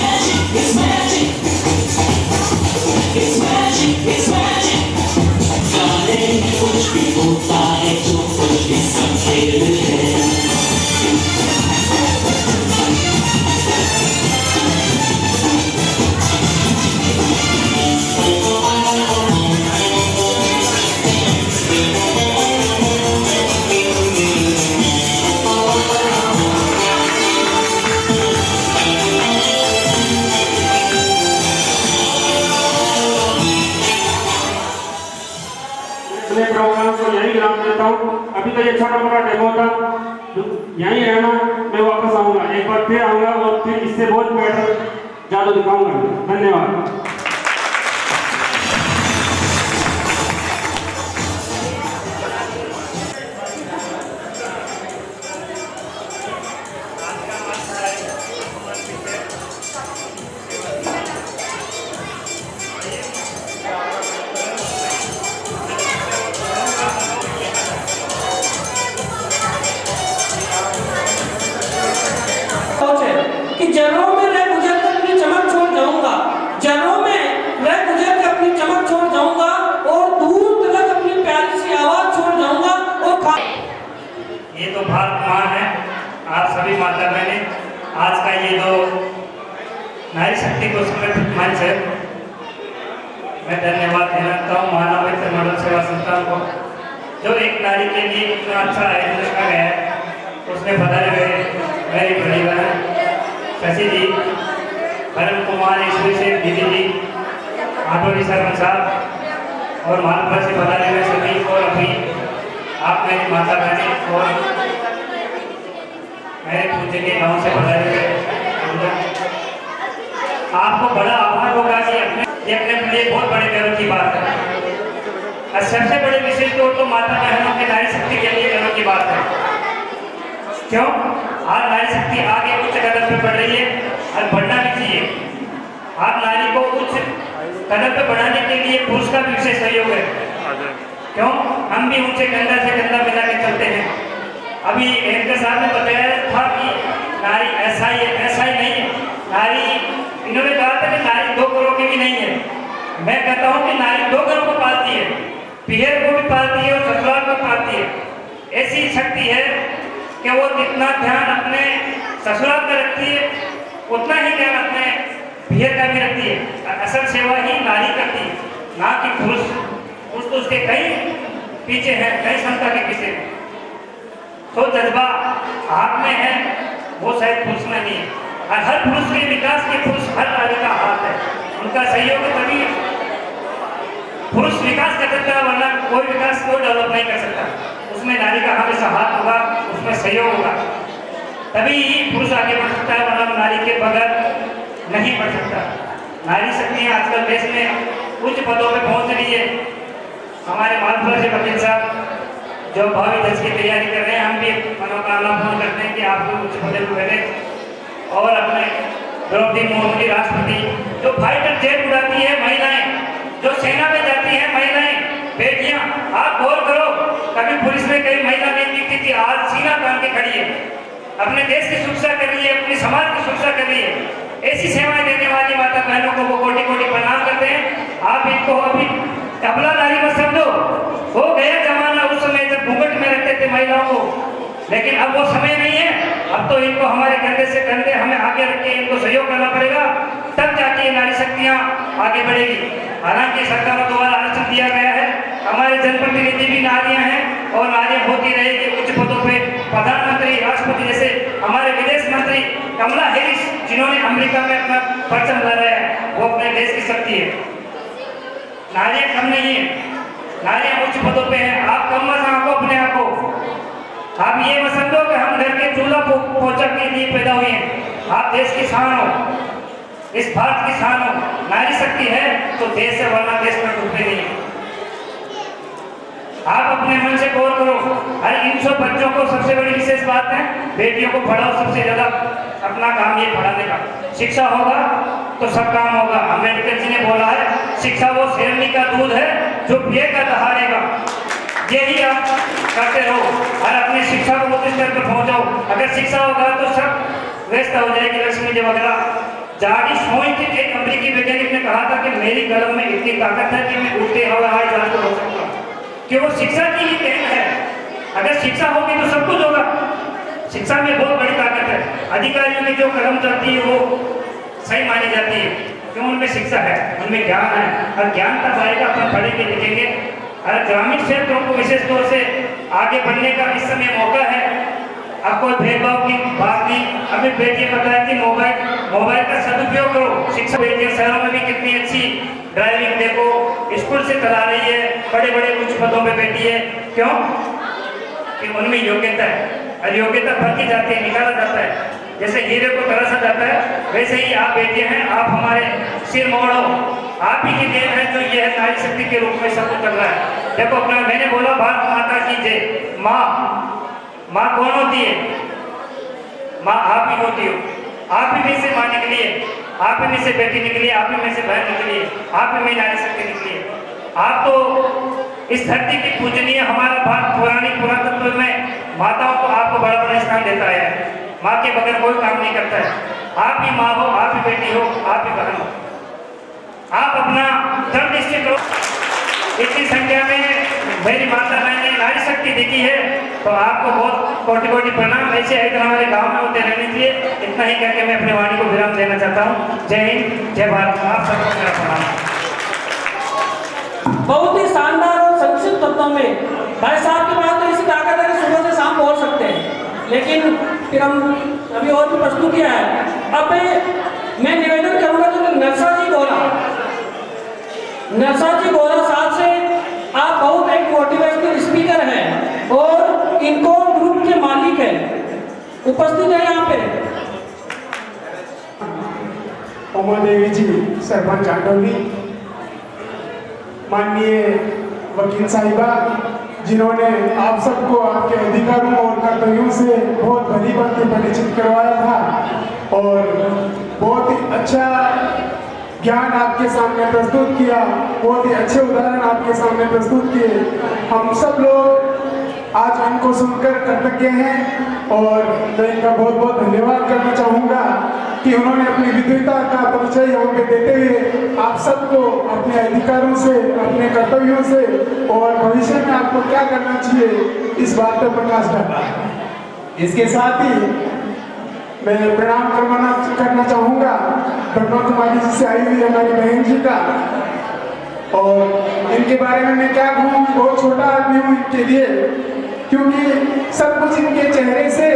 अभी तो ये छोटा मोटा डेमो था, यहीं रहना, मैं वापस आऊँगा, एक बार फिर आऊँगा और फिर इससे बहुत बेटर जादू दिखाऊँगा। धन्यवाद। कि जर्रों में रह गुजर कर अपनी चमक छोड़ जाऊंगा, जर्रों में रह गुजर कर अपनी चमक छोड़ जाऊंगा और दूर तक अपनी प्यारी सी आवाज छोड़ जाऊंगा और ये तो भारत माँ है। आप सभी माता बहनें, आज का ये जो नारी शक्ति को समर्पित मंच है, मैं धन्यवाद देना चाहता हूँ मानव मॉडल सेवा संस्थान को, जो एक नारी के लिए इतना अच्छा आयोजन रखा गया है। उसमें बताए हुए मेरी बड़ी बहन शशि जी, परम कुमार ईश्वरी से दीदी जी, आठौरी सरपंच साहब और मालपुरा से बताए हुए सभी, और अभी आप मेरी माता बहनें और मेरे पूजे के गाँव से बताए हुए, आपको बड़ा आभार होगा कि अपने लिए बहुत बड़े गर्व की बात है। और सबसे बड़े विशेष तौर तो माता बहनों के नारी शक्ति के लिए गर्व की बात है। क्यों? आज नारी शक्ति आगे उच्च कदम पे बढ़ रही है और बढ़ना भी चाहिए। आज नारी को उच्च कदम पे बढ़ाने के लिए पुरुष का भी विशेष सहयोग है। क्यों? हम भी उनसे कंधा से कंधा मिला के चलते हैं। अभी एंकर साहब ने बताया था कि नारी ऐसा ही नहीं है। नारी, इन्होंने कहा था कि नारी 2 करोड़ की भी नहीं है। मैं कहता हूँ कि नारी 2 करोड़ को पालती है, पीहर को भी पालती है और ससुराल को पालती है। ऐसी शक्ति है कि वो जितना ध्यान अपने ससुराल का रखती है, उतना ही ध्यान अपने पीहर का भी रखती है। असल सेवा ही नारी करती है, ना कि पुरुष। पुरुष तो उसके कई पीछे है, कई क्षमता के पीछे। तो जज्बा हाथ में है, वो शायद पुरुष में नहीं है। और हर पुरुष के विकास के पुरुष हर नारी का हाथ है, उनका सहयोग तभी पुरुष विकास कर सकता है, वरना कोई विकास कोई डेवलप नहीं कर सकता। उसमें नारी का हमेशा हाथ होगा, उसमें सहयोग होगा, तभी पुरुष आगे बढ़ सकता है, वरना नारी के बगैर नहीं बढ़ सकता। नारी शक्ति आजकल देश में उच्च पदों पे पहुंच रही है। हमारे मालपुरा से वकील साहब जो भावी जज की तैयारी कर रहे हैं, हम भी मनोकामना पूर्ण करते हैं कि आप लोग उच्च पदों पर बैठे। और अपने द्रौपदी मुर्मू की राष्ट्रपति, जो फाइटर जेट उड़ाती है महिलाएं, जो सेना में जाती है महिलाएं, बेटियां, आप गौर करो, कभी पुलिस में कई महिला नहीं दिखती थी, आज सीना तान के खड़ी है, अपने देश की सुरक्षा कर रही है, अपने समाज की सुरक्षा कर रही है। ऐसी सेवाएं देने वाली माता बहनों को वो कोटि कोटि प्रणाम करते हैं। आप इनको अभी अबला नारी मत समझो, हो गया जमाना उस समय जब घूंघट में रखते थे महिलाओं को, लेकिन अब वो समय नहीं है। अब तो इनको हमारे कंधे से कंधे हमें आगे रख के इनको सहयोग करना पड़ेगा, तब जाके ये नारी शक्तियाँ आगे बढ़ेगी। हालांकि सरकारों द्वारा आरक्षण दिया गया है, हमारे जनप्रतिनिधि भी नारियां हैं और नारियां होती रहेगी उच्च पदों पे। प्रधानमंत्री, राष्ट्रपति, जैसे हमारे विदेश मंत्री कमला हैरिस, जिन्होंने अमेरिका में अपना परचम लहराया है, वो अपने देश की शक्ति है। नारियां कम नहीं है, नारियां उच्च पदों पे हैं। आप कम मत आंको अपने आप को, आप ये मत समझो कि हम घर के चूल्हा पोछा के लिए पैदा हुए हैं। आप देश की शान हो, इस भारत की शान हो। नारी शक्ति है तो देश है, वरना देश में डूबते नहीं। आप अपने मन से गौर करो। हर इन सब बच्चों को सबसे बड़ी विशेष बात है, बेटियों को पढ़ाओ। सबसे ज्यादा अपना काम ये पढ़ाने का। शिक्षा होगा तो सब काम होगा। अम्बेडकर जी ने बोला है, शिक्षा वो शेरनी का दूध है जो पिएगा दहाड़ेगा। यही आप करते रहो और अपनी शिक्षा को उस स्तर पर पहुंचाओ। अगर शिक्षा होगा तो सब व्यवस्था हो जाएगी। लक्ष्मी जी वगैरह जागी सोई थी। एक अमेरिकी वैज्ञानिक ने कहा था कि मेरी कलम में इतनी ताकत है कि मैं उड़ते हवाई जहाज को रोक सकता हूँ, कि वो शिक्षा की ही देन है। अगर शिक्षा होगी तो सब कुछ होगा। शिक्षा में बहुत बड़ी ताकत है। अधिकारियों की जो कलम चलती है वो सही मानी जाती है, क्यों? उनमें शिक्षा है, उनमें ज्ञान है, और ज्ञान तब आएगा अपन पढ़ेंगे लिखेंगे। और ग्रामीण क्षेत्रों को विशेष तौर से आगे बढ़ने का इस समय मौका है। अब कोई भेदभाव की बात नहीं। अभी बेटियां बताया कि मोबाइल का सदुपयोग करो। शिक्षा बेटियां शहरों में भी कितनी अच्छी ड्राइविंग देखो, स्कूल से चला रही है, बड़े बड़े उच्च पदों पे बैठी है। क्यों? कि उनमें योग्यता है और योग्यता भरती जाती है, निकाला जाता है। जैसे हीरे को तराशा जाता है वैसे ही आप बेटे हैं, आप हमारे सिर मोड़ हो, आप ही की देन है जो ये है नारी शक्ति के रूप में सब कुछ चल रहा है। देखो अपना मैंने बोला भारत माता की जय। माँ कौन होती है? माँ आप ही होती हो। आप ही में से माँ निकली है, आप ही में से बेटी निकली है, आप ही में से बहन निकली है, आप ही में नारी शक्ति निकली है। आप तो इस धरती की पूजनीय, हमारा भारत पौराणिक पुरातत्व में माताओं को आपको बड़ा बड़ा स्थान देता है। माँ के बगैर कोई काम नहीं करता है। आप ही माँ हो, आप ही बेटी हो, आप ही बहन हो। आप अपना दृढ़ निश्चय करो। इतनी संख्या में मेरी माता मैंने नारी शक्ति देखी है तो आपको बहुत कोटि कोटि प्रणाम। ऐसे इतना हमारे गाँव में होते रहने चाहिए। इतना ही कहकर मैं अपनी वाणी को विराम देना चाहता हूँ। जय हिंद, जय भारत। आप सबको मेरा प्रणाम। बहुत ही शानदार और संक्षिप्त शब्दों में भाई साहब के पास तो इसी ताकत है कि सुबह से शाम बोल सकते हैं, लेकिन फिर हम अभी और भी प्रस्तुत किया है। अब मैं निवेदन करूंगा जो नरसा जी गोरा साहब से, आप बहुत एक मोटिवेशनल स्पीकर हैं और इनको ग्रुप के मालिक हैं, उपस्थित है यहाँ पे। उमा देवी जी सरपंच आंडोली, माननीय वकील साहिबा जिन्होंने आप सबको आपके अधिकारों और कर्तव्यों से बहुत भली भांति परिचित करवाया था और बहुत ही अच्छा ज्ञान आपके सामने प्रस्तुत किया, बहुत ही अच्छे उदाहरण आपके सामने प्रस्तुत किए। हम सब लोग आज इनको सुनकर कृतज्ञ हैं और मैं इनका बहुत बहुत धन्यवाद करना चाहूँगा कि उन्होंने अपनी विद्वता का परिचय यहाँ पे देते हुए आप सबको अपने अधिकारों से, अपने कर्तव्यों से और भविष्य में आपको क्या करना चाहिए इस बात पर प्रकाश डाला। इसके साथ ही मैं प्रणाम करना चाहूँगा ब्रह्मा कुमारी जी से आई हुई हमारी बहन जी का, और इनके बारे में मैं क्या कहूँ, बहुत छोटा आदमी हूँ इनके लिए, क्योंकि सब कुछ इनके चेहरे से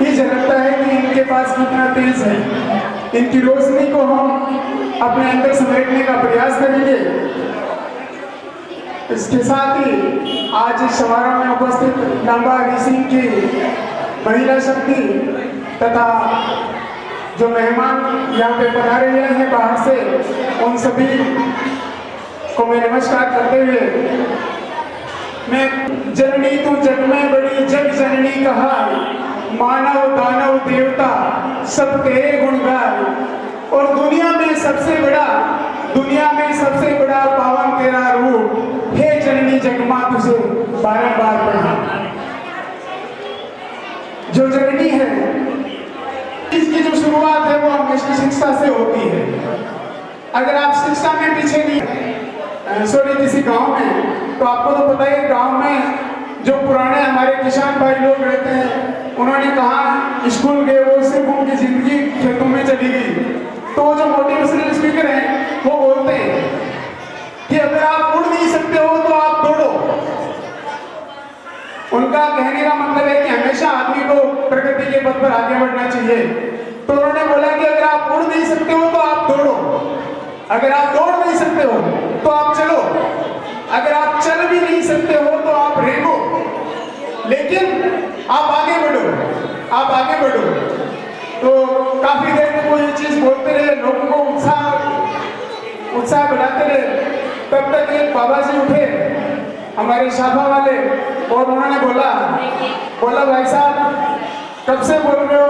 ही झलकता है कि इनके पास कितना तेज है। इनकी रोशनी को हम अपने अंदर समेटने का प्रयास करेंगे। इसके साथ ही आज इस समारोह में उपस्थित नांबा हरि सिंह की महिला शक्ति तथा जो मेहमान यहाँ पे पधारे हुए हैं बाहर से, उन सभी को मैं नमस्कार करते हुए मैं जननी तू जग में बड़ी जग जननी कहा, मानव दानव देवता सब तेरे गुण गाए, और दुनिया में सबसे बड़ा पावन तेरा रूप, हे जननी जगमा तुझे बारंबार पढ़ा। जो जननी है इसकी जो शुरुआत है वो हमेशा शिक्षा से होती है। अगर आप शिक्षा में पीछे नहीं, सॉरी किसी गांव में, तो आपको तो पता है गांव में जो पुराने हमारे किसान भाई लोग रहते हैं, उन्होंने कहा स्कूल गए वो सिर्फ उनकी जिंदगी खेतों में चली गई। तो वो जो मोटिवेशनल स्पीकर हैं वो बोलते हैं कि अगर आप उड़ नहीं सकते हो तो आप दौड़ो। उनका कहने का मतलब है कि हमेशा आदमी को प्रगति के पथ पर आगे बढ़ना चाहिए। तो उन्होंने बोला कि अगर आप उड़ नहीं सकते हो तो आप दौड़ो, अगर आप दौड़ नहीं सकते हो तो आप चलो, अगर आप चल भी नहीं सकते हो तो आप रेंगो, लेकिन आप आगे बढ़ो, आप आगे बढ़ो। तो काफी देर तक वो ये चीज बोलते रहे, लोगों को उत्साह बढ़ाते रहे। तब तक एक बाबा जी उठे हमारे शाखा वाले, और उन्होंने बोला भाई साहब कब से बोल रहे हो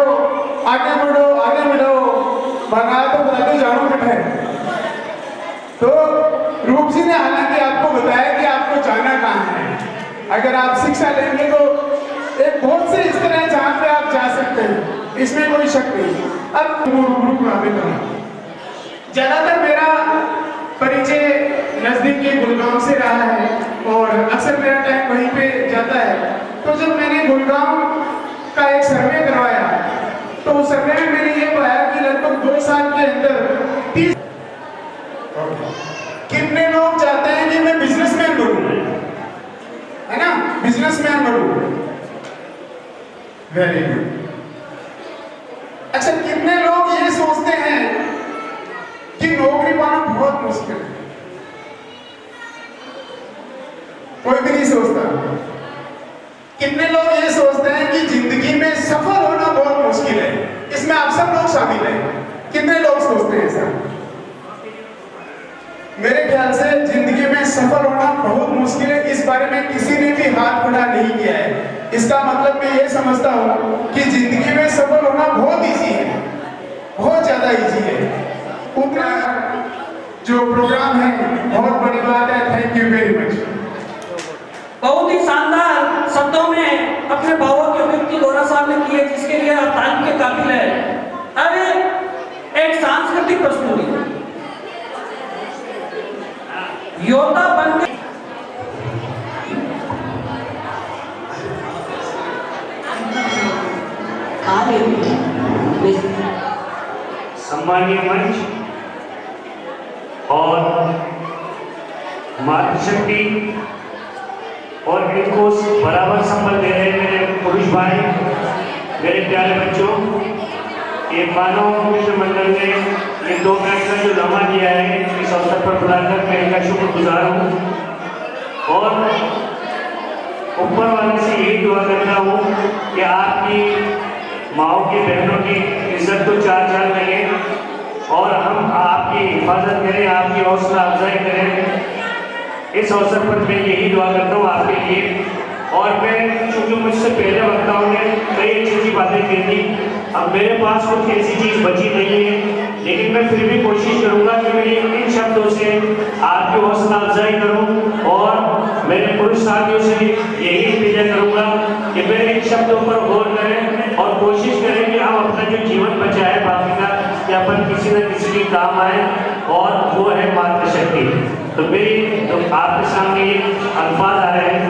आगे बढ़ो आगे बढ़ो, भगाया तो बता दो झाड़ू बैठे। तो रूप जी ने हालांकि आपको बताया कि आपको जाना कहाँ है। अगर आप शिक्षा लेंगे तो एक बहुत से इस तरह जहाँ पे आप जा सकते हैं, इसमें कोई शक नहीं। अब ज्यादातर मेरा परिचय नजदीकी गुड़गांव से रहा है और अक्सर मेरा टाइम वहीं पे जाता है। तो जब मैंने गुड़गांव का एक सर्वे करवाया तो उस सर्वे में मैंने ये पाया कि लगभग 2 साल के अंदर 30 कितने लोग चाहते हैं कि मैं बिजनेसमैन बनूं, है ना, बिजनेसमैन बनूं। Very good. अच्छा, कितने लोग ये सोचते हैं कि नौकरी पाना बहुत मुश्किल है? कोई भी नहीं सोचता कितने लोग ये सोचते हैं कि जिंदगी में सफल होना बहुत मुश्किल है? इसमें आप सब लोग शामिल हैं। कितने लोग सोचते हैं ऐसा? मेरे ख्याल से जिंदगी में सफल होना बहुत मुश्किल है, इस बारे में किसी ने भी हाथ खड़ा नहीं किया है। इसका मतलब मैं ये समझता हूँ कि जिंदगी में सफल होना बहुत इजी है, बहुत ज्यादा इजी है। उतना जो प्रोग्राम है बहुत बड़ी बात है। Thank you very much. बहुत ही शानदार शब्दों में अपने भावों की अभिव्यक्ति गौरव साहब ने की है, जिसके लिए आप तारीफ के काबिल है। अब एक सांस्कृतिक प्रस्तुति योद्धा बन सम्मानीय मंच और मातृशक्ति और इनको बराबर संबल दे रहे मेरे पुरुष भाई, मेरे प्यारे बच्चों, ये मानव मित्र मंडल ने ये 2 मिनट का जो लम्हा दिया है, इस अवसर पर बुलाकर मैं इनका शुक्रगुजार हूँ और ऊपर वाले से यही दुआ करता हूँ कि आपकी माओ की बहनों की इज्जत तो 4 लगे और हम आपकी हिफाजत करें, आपकी हौसला अफजाई करें। इस अवसर पर मैं यही दुआ करता हूँ आपके लिए। और मैं चूंकि मुझसे पहले वक्ताओं ने कई अच्छी बातें कही थी, अब मेरे पास कुछ ऐसी चीज़ बची नहीं है, लेकिन मैं फिर भी कोशिश करूँगा कि मैं इन शब्दों से आपकी हौसला अफजाई करूँ और मेरे पुरुष साथियों से यही इल्तिजा करूँगा कि मेरे इन शब्दों पर गौर करें और कोशिश करें कि हम अपना जो जीवन बचा है बाकी का, कि अपन किसी न किसी के काम आए, और वो है मातृशक्ति। तो मेरी तो आपके सामने ये अल्फाज आ रहे हैं,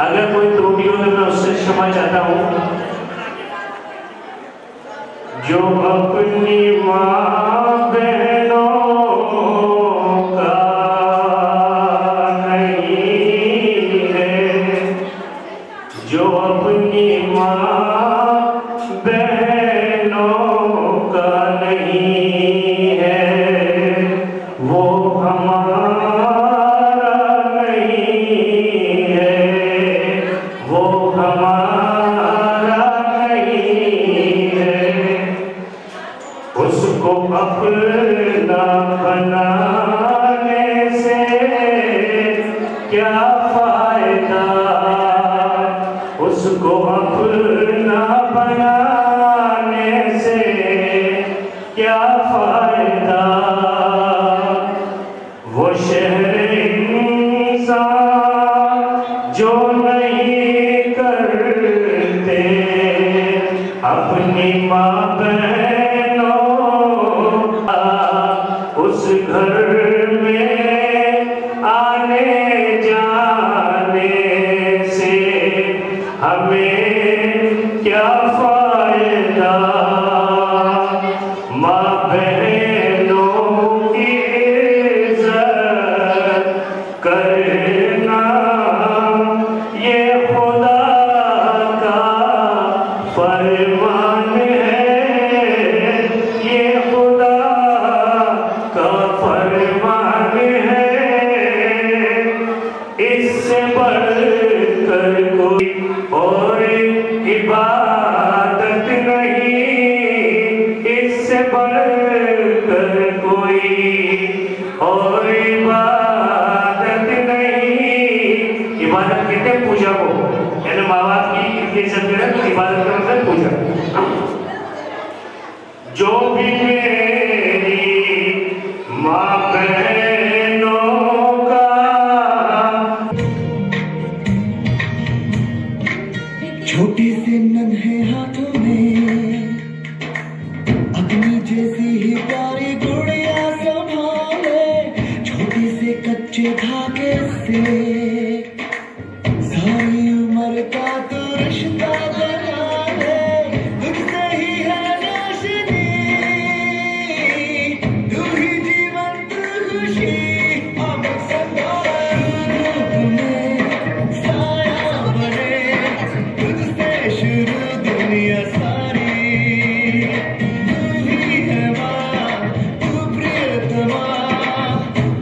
अगर कोई त्रुटि हो तो मैं उससे क्षमा चाहता हूँ। जो अपनी माँ बहनों का नहीं है, जो अपनी माँ बहनों का नहीं है, वो हमारा नहीं है, वो हमारा नहीं है। उसको अपना बनाने से क्या फायदा, उसको अपना बनाने से क्या फायदा। वो शहर इंसान जो नहीं करते अपनी माँ बहनों का, उस घर में आने जाने से हमें क्या फायदा। माँ बहनों की इज्जत करना ये खुदा का फरमान है, ये खुदा का फरमान है। इससे बढ़कर कोई और इबादत नहीं, इससे बढ़कर कोई और इबादत नहीं। इबादत कहते हैं पूजा को, यानी माँ बाप की कितनी इज्जत करें तो इबादत का मतलब पूजा। जो भी मेरी माँ बहनों का छोटी से नन्हे हाथों में अपनी जैसी ही प्यारी गुड़िया संभाले, छोटी से कच्चे धागे से सारी उम्र का तो रिश्ता बना ले। तुझसे ही है रोशनी, तू ही जीवन तू खुशी, अब रूप में साया बने, तुझसे शुरू दुनिया सारी। तू ही है माँ, तू प्रियतमा,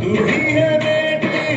तू ही है बेटी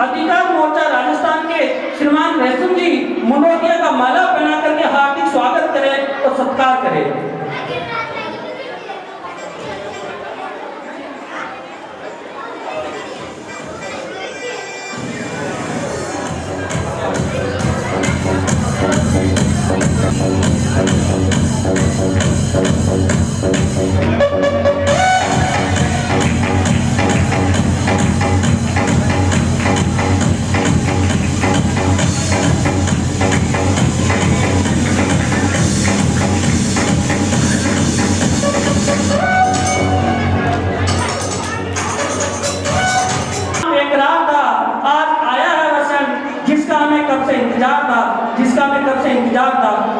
अधिकार मोर्चा राजस्थान के श्रीमान रेशम जी मुनोदिया का माला पहना करके हार्दिक स्वागत करें और सत्कार करें।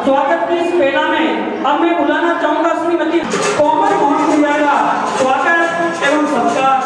स्वागत की इस बेला में अब मैं बुलाना चाहूंगा श्रीमती कोमल मोहन भैया का स्वागत एवं सत्कार।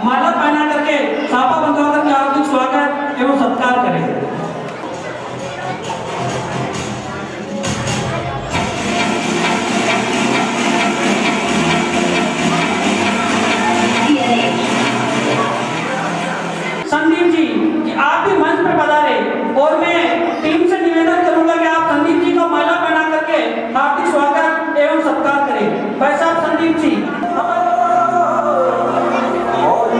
माला पहना करके साफा बंधवा करके हार्दिक स्वागत एवं सत्कार करें। संदीप जी आप भी मंच पर पधारे और मैं टीम से निवेदन करूंगा कि आप संदीप जी का माला पहना करके हार्दिक स्वागत एवं सत्कार करें। भाई साहब संदीप जी। और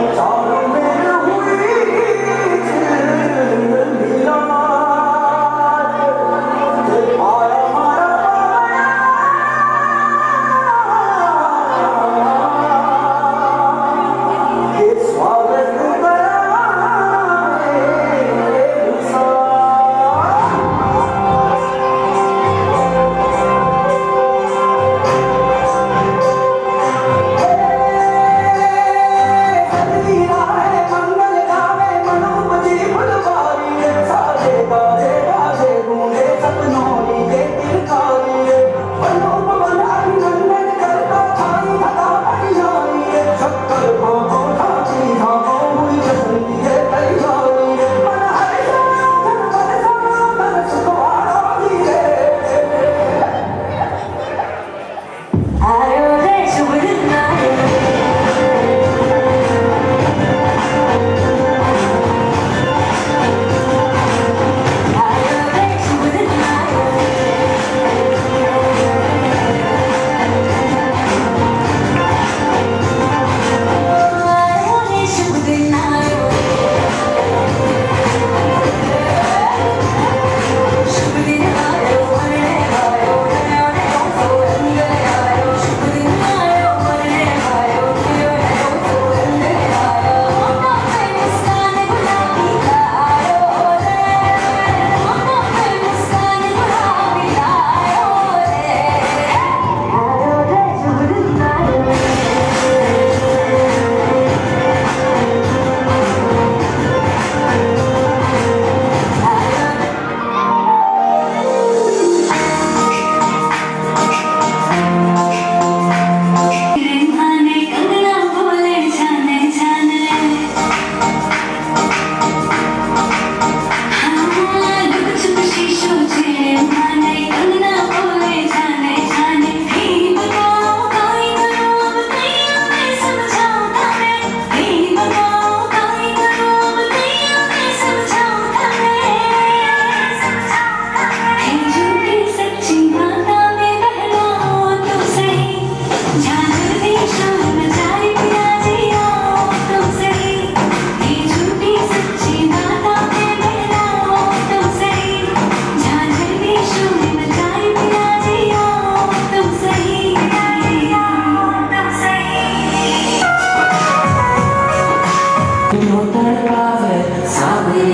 तड़पावे सावरे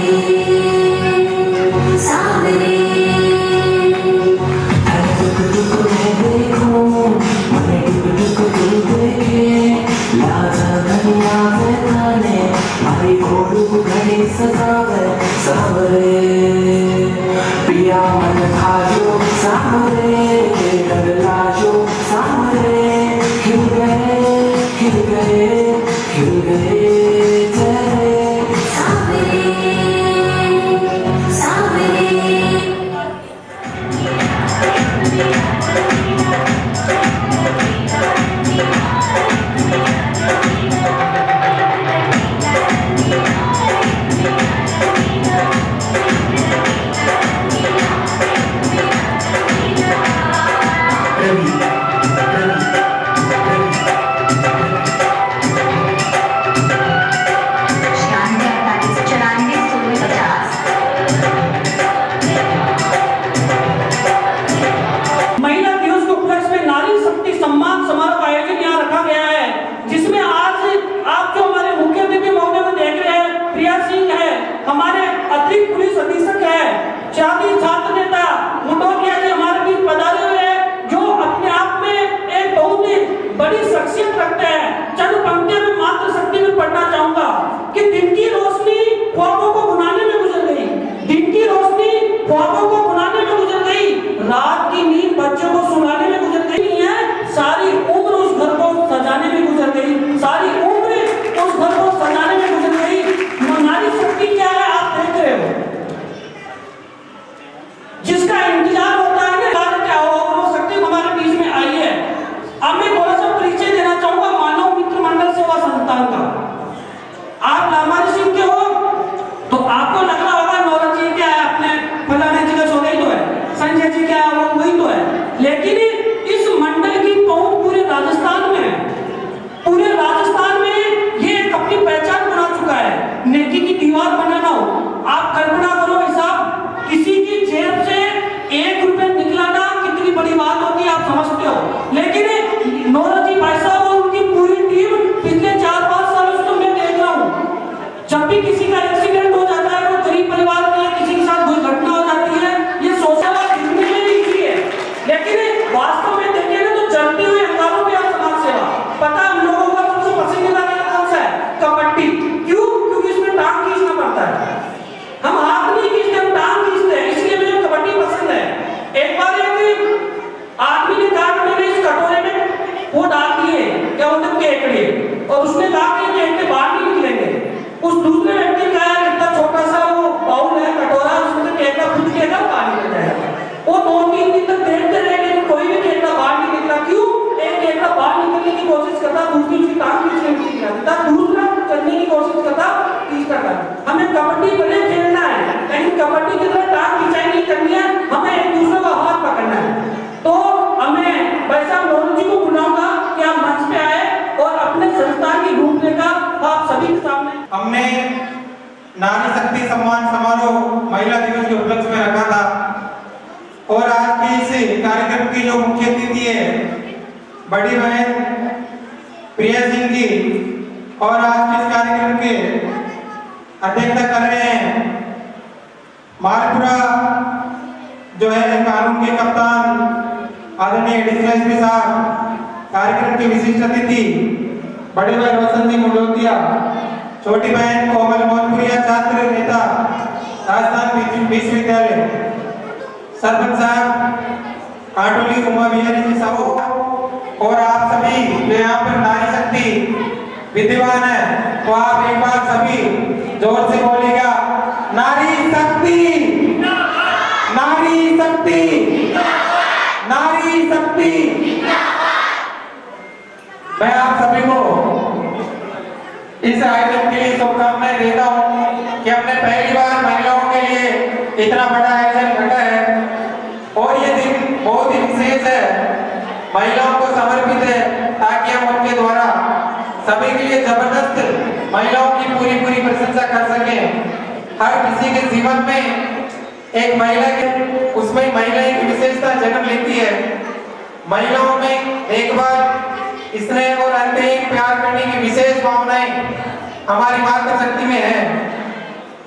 सावरे टुक टुक मैं देखूं मने टुक टुक तू देखे लाजा धनिया में थाने मारी घोड़ू घड़ी सजावे सावरे पिया मन खाजो सावरे डर लाजो सावरे खिल गए तेरे सावरे सावरे महिला दिवस के उपलक्ष्य में नारी शक्ति सम्मान समारोह का आयोजन यहाँ रखा गया है, जिसमें आज आप जो हमारे मुख्य अतिथि महोदय में देख रहे हैं, प्रिया सिंह है, हमारे अतिरिक्त पुलिस अधीक्षक है, छात्र नेता मुंडोकिया जी हमारे बीच पधारे हुए हैं, जो अपने आप में एक बहुत ही बड़ी शख्सियत रखते हैं। चंद पंक्तियां में मातृशक्ति में पढ़ना चाहूंगा कि दिन की रोशनी ख्वाबों को बुनाने में गुजर गई, दिन की रोशनी ख्वाबों को बुनाने में गुजर गई, रात की नींद बच्चों को सुलाने में गुजर गई है, सारी उम्र उस घर को सजाने में गुजर गई, सारी उम्र उस घर को सजाने में गुजर गई। नारी शक्ति क्या है आप देख रहे हो, जिसका इंतजार होता है ना क्या हो, वो शक्ति हमारे बीच में आई है। अब मैं थोड़ा सा परिचय देना चाहूंगा मानव मित्र मंडल सेवा संस्थान का। आप लामारी सिंह के हो तो आपको लग रहा होगा नौरत जी क्या है, अपने फलाने जी का छोटा ही तो है, संजय जी क्या है, वो वही तो है, लेकिन इस मंडल की पहुंच पूरे राजस्थान में है, पूरे राजस्थान में ये एक अपनी पहचान बना चुका है। नेकी की दीवार बनाना हो, आप कल्पना करो भाई साहब, किसी की जेब से 1 रुपया निकलाना कितनी बड़ी बात होती है, आप समझते हो, लेकिन नौरत जी भाई साहब और उनकी पूरी टीम पिछले 4-5 सालों से तो मैं देख रहा हूँ, जब भी किसी का एक्सीडेंट हो जाता है, वो गरीब परिवार में किसी के साथ कोई घटना हो जाती है, ये सोचना दिखने में भी इजी है, लेकिन वास्तव में देखें ना तो जलते हुए अंगारों पे आप समाज सेवा। पता हम लोगों का सबसे पसंदीदा खेल कौन सा है? कबड्डी। क्यों? क्योंकि इसमें टांग खींचना पड़ता है, हम हाथ नहीं खींचते, हम टांग खींचते हैं, इसलिए मुझे कबड्डी पसंद है। एक बार एक आदमी ने कहा कि मैंने इस कटोरे में वो डाल दिए क्या बोलते केकड़े, और उसने कहा कि केकड़े बाहर नहीं निकलेंगे। उस दूसरे व्यक्ति ने कहा इतना छोटा सा वो बाउल है, कटोरा, उसमें केकड़ा फूट के बाहर निकल जाएगा। वो 2-3 दिन तक देखते रहे, लेकिन कोई भी केकड़ा बाहर नहीं निकला। क्यों? एक केकड़ा बाहर निकलने की कोशिश करता, दूसरी उसकी टांग खींचने की कोशिश करता, दूसरा करने की कोशिश करता, तीसरा करता। हमें कबड्डी भले खेलना है, लेकिन कबड्डी की तरह टांग खींचाई नहीं करनी है, हमें एक दूसरे का हाथ पकड़ना है। तो हमें भाई साहब नौरत जी को बुलाऊंगा कि आप मंच पे आए और अपने संस्थान की रूपरेखा आप सभी के सामने। हमने नारी शक्ति सम्मान समारोह महिला दिवस के उपलक्ष्य में रखा था, और आज के इस कार्यक्रम की जो मुख्य अतिथि है बड़ी बहन प्रिया सिंह जी, और आज के इस कार्यक्रम के अध्यक्षता कर रहे हैं मालपुरा जो है कानून के कप्तान आदरणीय एडिशनल एसपी साहब, कार्यक्रम के विशिष्ट अतिथि बड़े भाई रोशन जी मुंडोकिया, छोटी बहन कोमल मोहनपुरिया, छात्र नेता राजस्थान विश्वविद्यालय, सरपंच साहब काटोली उमा बिहारी जी साहब, और आप सभी जो यहाँ पर नारी शक्ति विद्यमान है, तो आप एक बार सभी जोर से बोलेगा नारी शक्ति, नारी शक्ति, नारी शक्ति। मैं आप सभी को इस आयोजन के लिए शुभकामनाएं देता हूँ कि हमने पहली बार महिलाओं के लिए इतना बड़ा आयोजन रखा है, और ये दिन बहुत ही विशेष है, महिलाओं को समर्पित है, ताकि हम उनके द्वारा सभी के लिए जबरदस्त महिलाओं की पूरी प्रशंसा कर सकें। हर किसी के जीवन में एक महिला के उसमें महिला की विशेषता जन्म लेती है। महिलाओं में एक बार स्नेह और अंतहीन प्यार करने की विशेष भावनाएं हमारी मातृशक्ति में है।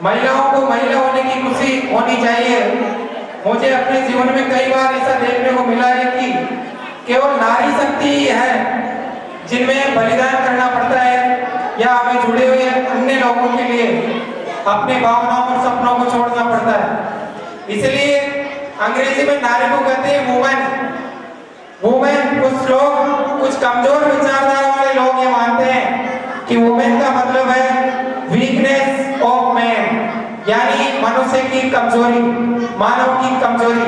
महिलाओं को महिला होने की खुशी होनी चाहिए। मुझे अपने जीवन में कई बार ऐसा देखने को मिला है कि केवल नारी शक्ति ही है जिनमें बलिदान करना पड़ता है या हमें जुड़े हुए अन्य लोगों के लिए अपने भावनाओं और सपनों को छोड़ना पड़ता है। इसलिए अंग्रेजी में नारी को कहते हैं वुमेन। वुमेन, कुछ लोग, कुछ कमजोर विचारधारा वाले लोग ये मानते हैं कि वुमेन का मतलब है वीकनेस ऑफ मैन, यानी मनुष्य की कमजोरी, मानव की कमजोरी।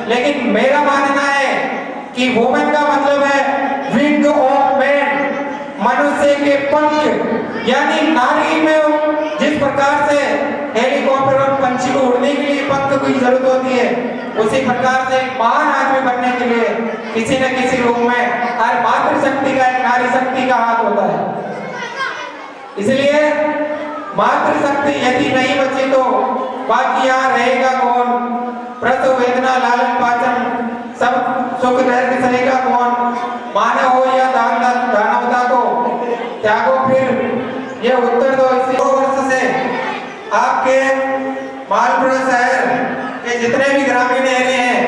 लेकिन मेरा मानना है कि वुमेन का मतलब है विंग ऑफ मैन, मनुष्य के पंख। यानी नारी में जिस प्रकार से हेलीकॉप्टर और पंछी को उड़ने के लिए पंख की जरूरत होती है, उसी प्रकार से एक महान आदमी बनने के लिए किसी न किसी रूप में हर मातृशक्ति का, एक नारी शक्ति का हाथ होता है। इसलिए मातृशक्ति यदि नहीं बची तो बाकी यहाँ रहेगा कौन? प्रसव वेदना लालन पाचन सब सुख दर्द सहेगा कौन? मानव हो या दानवता को त्यागो फिर ये उत्तर दो। इसी 2 वर्ष से आपके मालपुरा शहर के जितने भी ग्रामीण एरिया हैं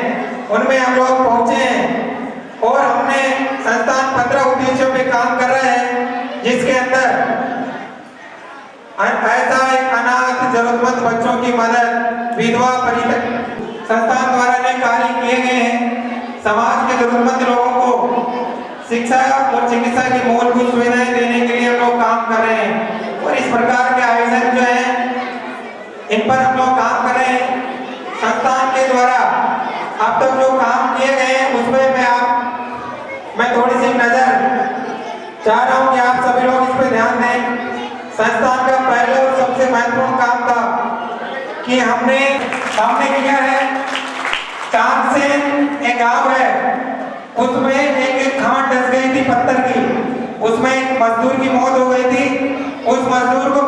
उनमें हम लोग पहुंचे हैं और हमने संस्थान 15 उद्देश्यों पे काम कर रहे हैं, जिसके अंदर ऐसा एक अनाथ जरूरतमंद बच्चों की मदद, विधवा परित्यक्त संस्थान द्वारा ने कार्य किए गए हैं। समाज के जरूरतमंद लोगों को शिक्षा और चिकित्सा की मूलभूत सुविधाएं देने के लिए हम लोग काम कर रहे हैं और इस प्रकार के आयोजन जो है इन पर हम लोग काम कर रहे हैं। संस्थान के द्वारा अब तक जो काम किए गए हैं उसमें मैं थोड़ी सी नजर चाह रहा हूं कि आप सभी लोग इस पर ध्यान दें। संस्थान का पहला और सबसे महत्वपूर्ण काम था कि हमने किया है, चांद से एक गांव है, उसमें एक खान डस गई थी पत्थर की, उसमें एक मजदूर की मौत हो गई थी। उस मजदूर को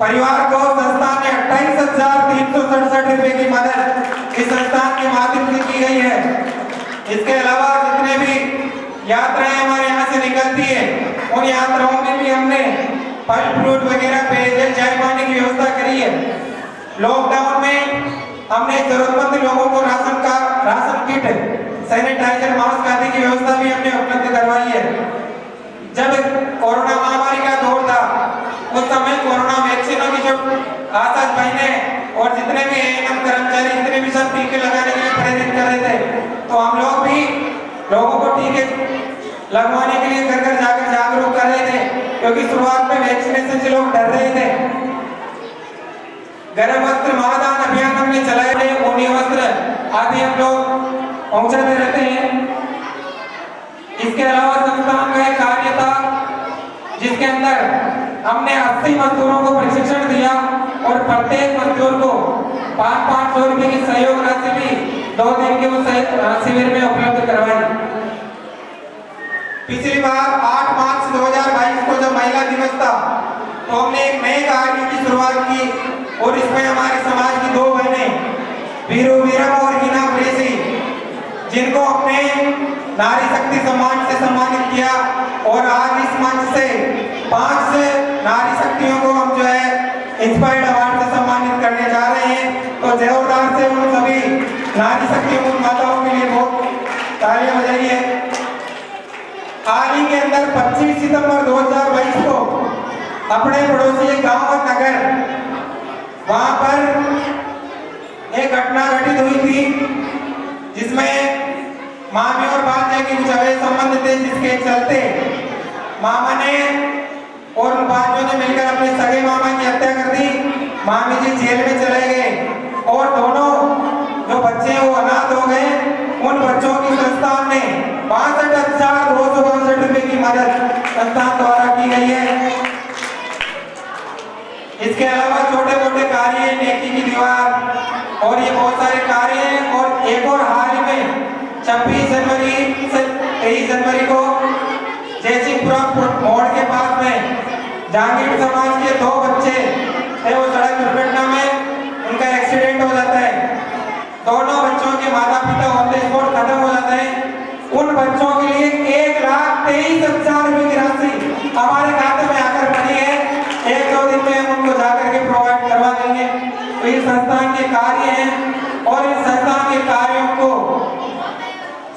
परिवार को संस्थान ने 28,367 रुपए की मदद इस संस्थान के माध्यम से की गई है। इसके अलावा जितने भी यात्राएं हमारे यहाँ से निकलती है उन यात्राओं में भी हमने फल फ्रूट वगैरह, पेयजल, चाय पानी की व्यवस्था करी है। लॉकडाउन में हमने जरूरतमंद लोगों को राशन किट, सैनिटाइजर, मास्क आदि की व्यवस्था भी हमने उपलब्ध करवाई है। जब कोरोना महामारी का दौर था उस समय कोरोना वैक्सीनों की जो आशा बहनें और जितने भी एएनएम कर्मचारी जितने भी सब टीके लगाने के लिए प्रेरित कर रहे थे, तो हम लोग भी लोगों को टीके लगवाने के लिए घर घर जाकर जागरूक कर रहे थे, क्योंकि शुरुआत में वैक्सीनेशन से लोग डर रहे थे। गर्म वस्त्र महादान अभियान हमने चलाए थे, ऊनी वस्त्र आदि हम लोग पहुंचाते रहते हैं। इसके अलावा संस्थान का एक कार्य था जिसके अंदर हमने 80 मजदूरों को प्रशिक्षण दिया और प्रत्येक मजदूर को 500 रुपए की सहयोग राशि भी 2 दिन के उस शिविर में उपलब्ध करवाई। पिछली बार 8 मार्च 2022 को जब महिला दिवस था तो हमने एक नए कार्य की शुरुआत की और इसमें हमारे समाज की 2 बहनें वीरू वीरम और हिना कुरेशी, जिनको हमने नारी शक्ति सम्मान से सम्मानित किया और आज इस मंच से 5 नारी शक्तियों को हम जो है इंस्पायर्ड अवार्ड से सम्मानित करने जा रहे हैं। तो जोरदार से उन सभी नारी शक्ति उन माताओं के लिए बहुत तालियां बजाइए। हाल ही के अंदर 25 सितंबर 2022 को अपने पड़ोसी गांव और नगर वहां पर एक घटना घटित हुई थी जिसमें मामी और भांजे के कुछ अवैध संबंध थे, जिसके चलते मामा ने और भांजों ने मिलकर अपने सगे मामा की हत्या कर दी। मामी जी जेल में चले गए और दोनों जो बच्चे हैं वो अनाथ हो गए। उन बच्चों की संस्थान ने 62,262 रुपए की मदद संस्थान द्वारा की गई है। इसके अलावा छोटे मोटे कार्य, नेकी की दीवार और ये बहुत सारे कार्य हैं। और एक और हाल में 26 जनवरी से 23 जनवरी को जयसिंहपुरा मोड़ के पास में जांगीर समाज के 2 बच्चे थे, वो सड़क दुर्घटना में उनका एक्सीडेंट हो जाता है। दोनों बच्चों के माता पिता ऑन द स्पॉट खत्म हो जाते हैं। उन बच्चों के लिए 1,23,000 रुपए की राशि हमारे खाते में आकर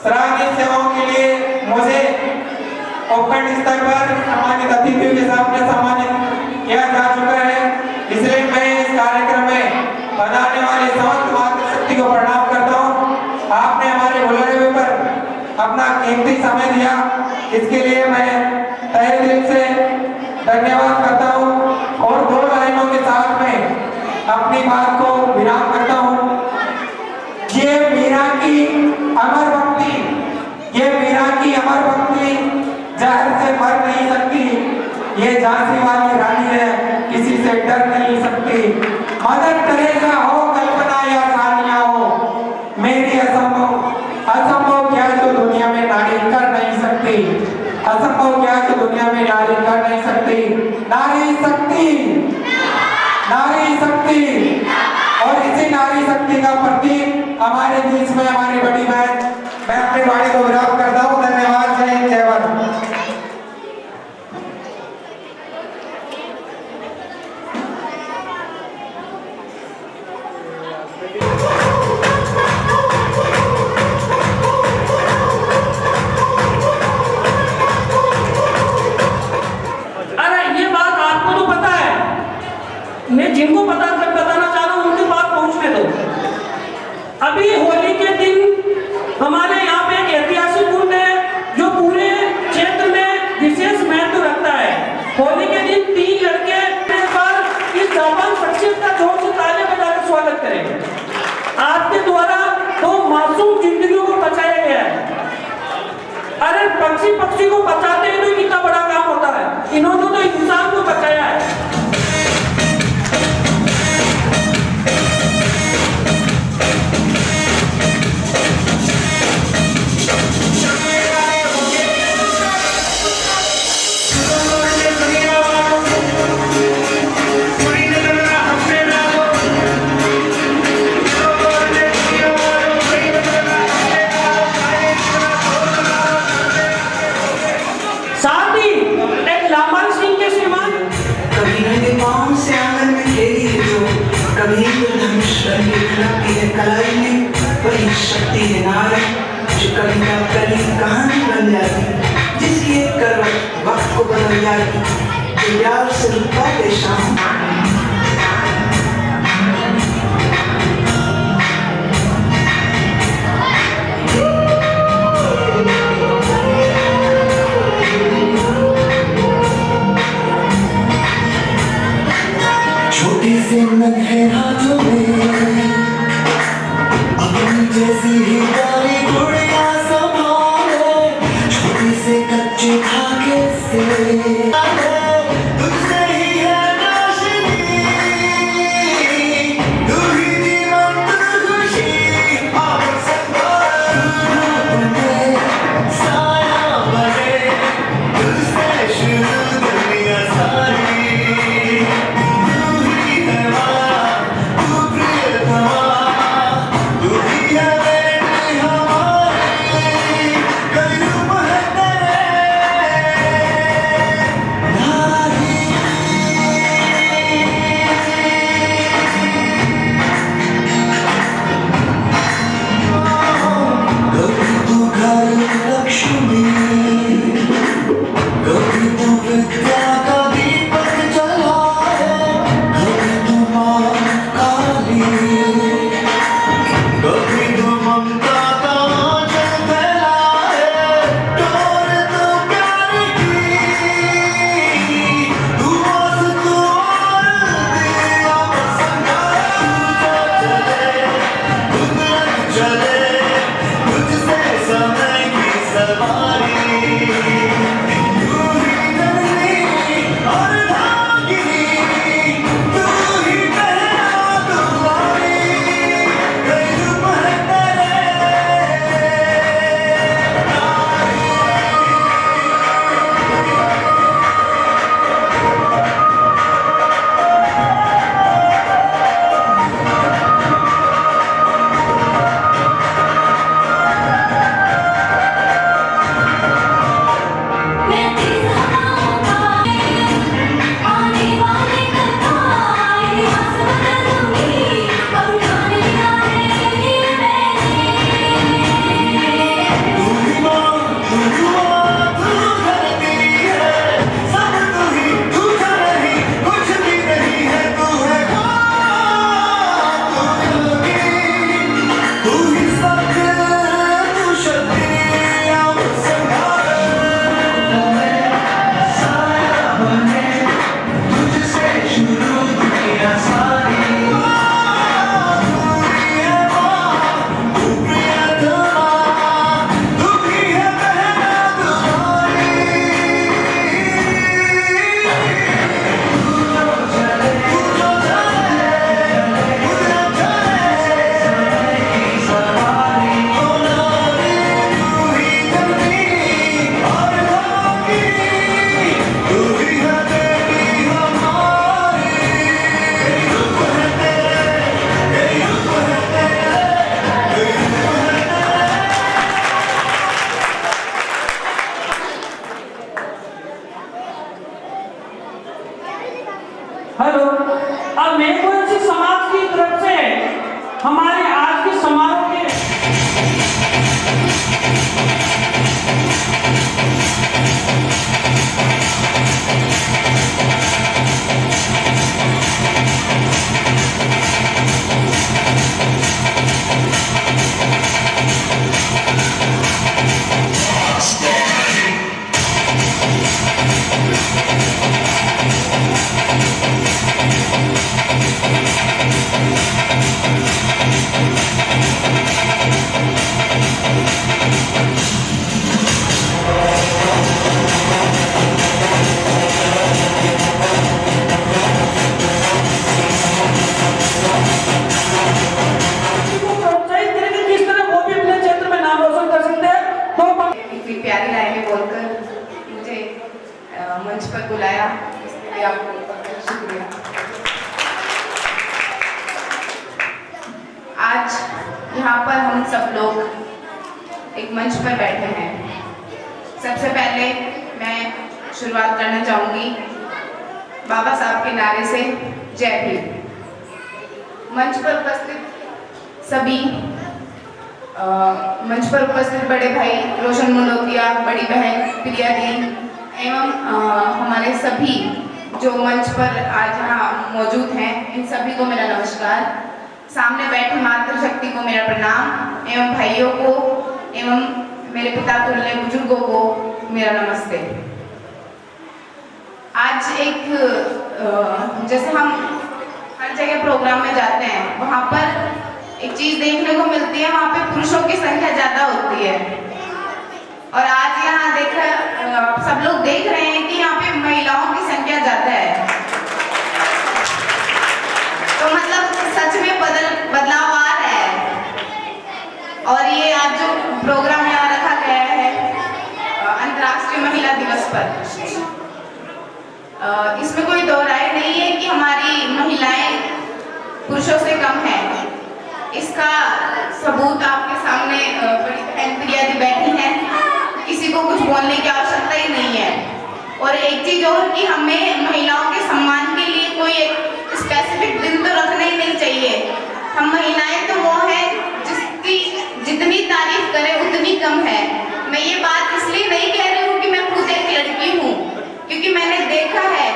सराहनीय सेवाओं के लिए मुझे उपखंड स्तर पर सम्मानित अतिथियों के सामने सम्मानित किया जा चुका है। इसलिए मैं इस कार्यक्रम में बनाने वाले समस्त मातृशक्ति को प्रणाम करता हूँ। आपने हमारे बुलावे पर अपना कीमती समय दिया, इसके लिए मैं तहे दिल से धन्यवाद करता हूँ और 2 लाइनों के साथ में अपनी बात को विराम करता हूँ। ये मीरा की अमर भक्ति, ये मीरा की अमर भक्ति जहर से मर नहीं सकती। ये झांसी वाली रानी है, किसी से डर नहीं सकती। मदर टेरेसा हो, कल्पना या सानिया हो, मेरी असंभव क्या जो दुनिया में नारी कर नहीं सकती, असंभव क्या जो दुनिया में नारी कर नहीं सकती। नारी शक्ति, नारी शक्ति, और इसी नारी शक्ति का प्रतीक हमारे बीच में हमारी बड़ी बहन। मैं अपनी वाणी को विराम करता हूँ। धन्यवाद। जय हिंद, जय भारत। मैं जिनको बताना चाह रहा हूँ उनके पास पहुंचने दो। अभी होली के दिन हमारे यहाँ पे एक ऐतिहासिक कुंड है जो पूरे क्षेत्र में विशेष महत्व रखता है। होली के दिन 3 लड़के पर इस जापान शख्सियत का जोर से तालियां बजाकर स्वागत करेंगे। आपके द्वारा 2 मासूम जिंदगियों को बचाया गया है। अरे पक्षी को बचाते हैं तो कितना बड़ा काम होता है, इन्होंने तो इंसान को बचाया है। कलाई में बड़ी शक्ति है नारी, जो कभी का कली कहानी बन जाती, जिसकी एक करवट वक्त को बदल जाती, जो प्यार से रुकता है शाम। छोटी सी नन्हे हाथों में जैसी ही प्यारी गुड़िया संभाले, छोटी से कच्चे धागे से तुझसे ही है नाशनी, तू ही जीवन तू खुशी, आप बने साया बने, तुझसे शुरू दुनिया सारी, तू ही है माया, तू प्रियतमा, हेलो, अब मैं कोई सी समाज की तरफ से हमारे आज के समारोह के प्यारी लाइनें बोलकर मुझे मंच पर बुलाया, इसके लिए आपको बहुत शुक्रिया। आज यहाँ पर हम सब लोग एक मंच पर बैठे हैं। सबसे पहले मैं शुरुआत करना चाहूँगी बाबा साहब के नारे से, जय भीम। मंच पर उपस्थित सभी मंच पर उपस्थित बड़े भाई रोशन मुंडोतिया, बड़ी बहन प्रिया दी एवं हमारे सभी जो मंच पर आज यहाँ मौजूद हैं, इन सभी को मेरा नमस्कार। सामने बैठी मातृशक्ति को मेरा प्रणाम एवं भाइयों को एवं मेरे पिता तुल्य बुजुर्गों को मेरा नमस्ते। आज एक जैसे हम हर जगह प्रोग्राम में जाते हैं, वहाँ पर एक चीज देखने को मिलती है, वहाँ पे पुरुषों की संख्या ज्यादा होती है और आज यहाँ देखा सब लोग देख रहे हैं कि यहाँ पे महिलाओं की संख्या ज्यादा है। तो मतलब सच में बदलाव आ रहा है। और ये आज जो प्रोग्राम यहाँ रखा गया है अंतर्राष्ट्रीय महिला दिवस पर, इसमें कोई दो राय नहीं है कि हमारी महिलाएं पुरुषों से कम है। इसका सबूत आपके सामने बड़ी बहन प्रिया दी बैठी हैं, किसी को कुछ बोलने की आवश्यकता ही नहीं है। और एक चीज और कि हमें महिलाओं के सम्मान के लिए कोई एक स्पेसिफिक दिन तो रखना ही नहीं चाहिए। हम महिलाएं तो वो हैं जिसकी जितनी तारीफ करें उतनी कम है। मैं ये बात इसलिए नहीं कह रही हूँ कि मैं खुद एक लड़की हूँ, क्योंकि मैंने देखा है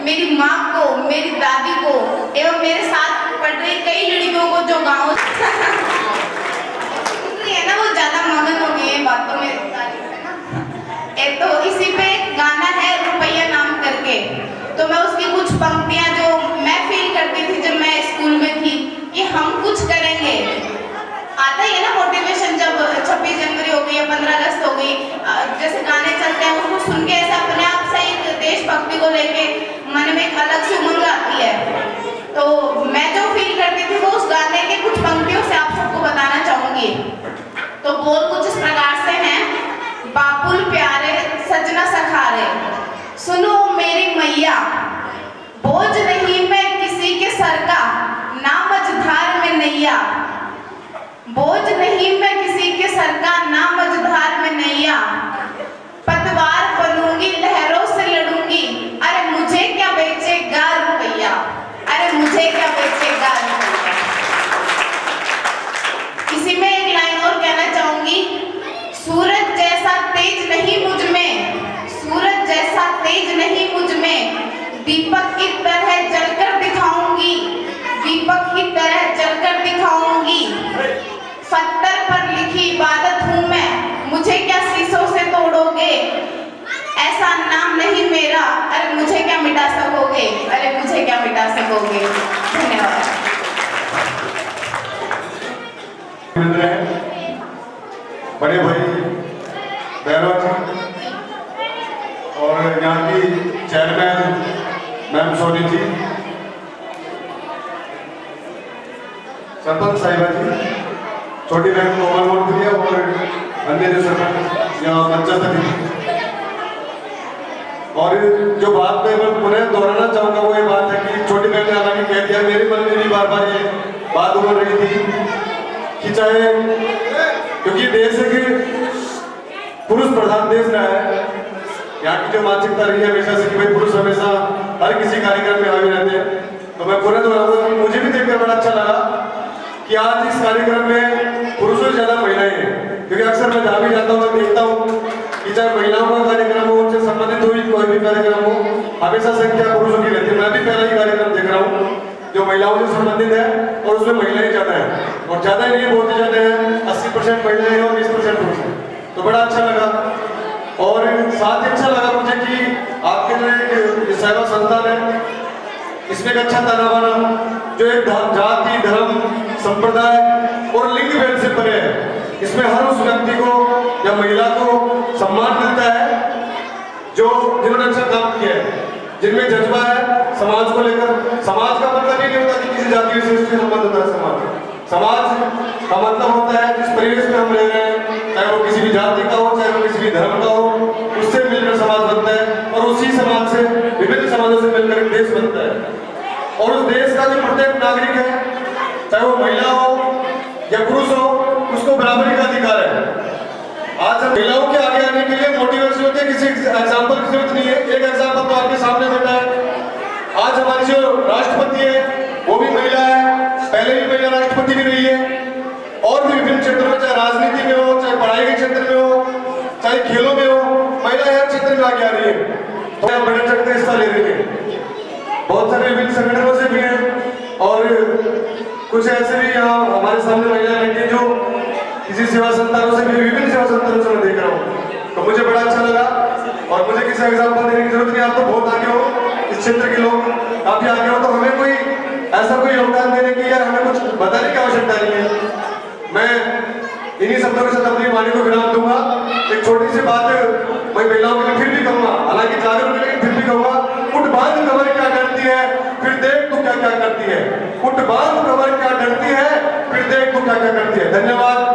मेरी माँ को, मेरी दादी को एवं मेरे साथ पढ़ रही कई लड़कियों को जो गाँव है ना, वो ज्यादा मगन हो गई है बातों में, है ना। तो इसी पे एक गाना है रुपया नाम करके, तो मैं उसकी कुछ पंक्तियां जो मैं फील करती थी जब मैं स्कूल में थी कि हम कुछ करेंगे, आता ही है ना मोटिवेशन। जब 26 जनवरी हो गई या 15 अगस्त हो गई, जैसे गाने चलते हैं उसको सुन के ऐसा अपने आप से एक देशभक्ति को लेके मन में एक अलग से उमंग आती है। तो मैं जो फील करती थी वो उस गाने के कुछ पंक्तियों से आप सबको बताना चाहूंगी। तो बोल कुछ इस प्रकार से हैं, बापुल प्यारे सजना सखारे, सुनो मेरी मैया, बोझ नहीं मैं किसी के सर का, ना मझधार में नैया, बोझ नहीं मैं किसी के सर का, ना मझधार में नैया, पतवार बनूंगी लहरों से लड़ूंगी, अरे मुझे क्या बेचेगा रुपया, अरे मुझे क्या बेचेगा रुपया। इसी में एक लाइन और कहना चाहूंगी, सूरज जैसा तेज नहीं मुझ में, सूरज जैसा तेज नहीं मुझ में, दीपक की तरह जलकर दिखाऊंगी, दीपक की तरह जलकर दिखाऊंगी, पत्थर पर लिखी इबादत हूँ मैं, मुझे क्या शीशों से तोड़ोगे, ऐसा नाम नहीं मेरा, अरे मुझे क्या मिटा सकोगे, अरे मुझे क्या मिटा सकोगे। धन्यवाद। बड़े भाई भैरव जी और यहाँ की चेयरमैन मैम सोनी जी, सरपंच साहिबा जी, छोटी बहन कोमल मोहन और अन्य जो सरपंच यहाँ मंचस्थ थे। और जो बात मैं पुनः दोहराना चाहूंगा वो ये बात है कि छोटी बहन ने हालांकि कह दिया, मेरे मन में भी बार बार ये बात उमड़ रही थी कि चाहे क्योंकि देश है कि पुरुष प्रधान देश रहा है, यहाँ की जो मानसिकता रही है हमेशा से कि भाई पुरुष हमेशा हर किसी कार्यक्रम में हावी रहते हैं। तो मैं पूरे दोहराऊंगा कि मुझे भी देखकर बड़ा अच्छा लगा कि आज इस कार्यक्रम में पुरुषों से ज्यादा महिलाएं हैं, क्योंकि अक्सर मैं जहाँ भी जाता हूँ मैं देखता हूँ कि चाहे महिलाओं का कार्यक्रम हो, उनसे संबंधित हुई कोई भी कार्यक्रम हो, हमेशा संख्या पुरुषों की रहती है। मैं भी पहला ही कार्यक्रम देख रहा हूँ जो महिलाओं से संबंधित है और उसमें महिलाएं ज्यादा है, और ज्यादा ही नहीं बहुत ही ज्यादा है, 80% महिलाएं हैं और 20% पुरुष हैं। तो बड़ा अच्छा लगा, और साथ ही अच्छा लगा मुझे कि आपके जो एक सेवा संस्थान है इसमें एक अच्छा ताना बाना जो एक जाति, धर्म, संप्रदाय और लिंग भेद से परे है। इसमें हर उस व्यक्ति को या महिला को सम्मान मिलता है जो जिन्होंने अच्छा काम किया है, जिनमें जज्बा है समाज को लेकर। समाज का मतलब ये नहीं होता कि किसी जाति विशेष से संबंध होता है। समाज का मतलब होता है जिस परिवेश में हम रह रहे हैं, चाहे वो किसी भी जाति का हो, चाहे वो किसी भी धर्म का हो, उससे मिलकर समाज बनता है, और उसी समाज से विभिन्न समाजों से मिलकर एक देश बनता है। और उस देश का जो प्रत्येक नागरिक है, चाहे वो महिला हो या पुरुष हो, उसको बराबरी का अधिकार है। आज हम महिलाओं के आगे आने के लिए मोटिवेशन होती है, किसी एग्जाम्पल की जरूरत नहीं है। एक एग्जाम्पल तो आपके सामने बैठा है। आज हमारी जो राष्ट्रपति है वो भी महिला है, पहले भी महिला राष्ट्रपति भी रही है, और भी विभिन्न क्षेत्रों में, चाहे राजनीति में हो, चाहे पढ़ाई के क्षेत्र में हो, चाहे खेलों में हो, महिलाएं हर क्षेत्र में आगे आ रही है, तो हम बढ़ सकते हिस्सा ले रही है। बहुत सारे विभिन्न संगठनों से भी हैं, और कुछ ऐसे भी यहाँ हमारे सामने महिलाएं बैठी हैं जो किसी सेवा संस्थानों से भी, विभिन्न सेवा संस्थानों से मैं देख रहा हूँ। तो मुझे बड़ा अच्छा लगा, और मुझे किसी एग्जाम्पल देने की जरूरत नहीं। आप तो बहुत आगे हो, इस क्षेत्र के लोग काफी आगे हो, तो हमें कोई ऐसा कोई योगदान देने की या हमें कुछ बताने की आवश्यकता नहीं है। मैं इन्हीं शब्दों के साथ अपनी वाणी को विराम दूंगा। एक छोटी सी बात मैं महिलाओं के लिए फिर भी कहूंगा, हालांकि जागरूक के लिए फिर भी कहूंगा, उठ बांध कमर क्या करती है, फिर देख तू क्या क्या करती है। उठ बांध कमर क्या डरती है, फिर देख तू क्या क्या करती है। धन्यवाद।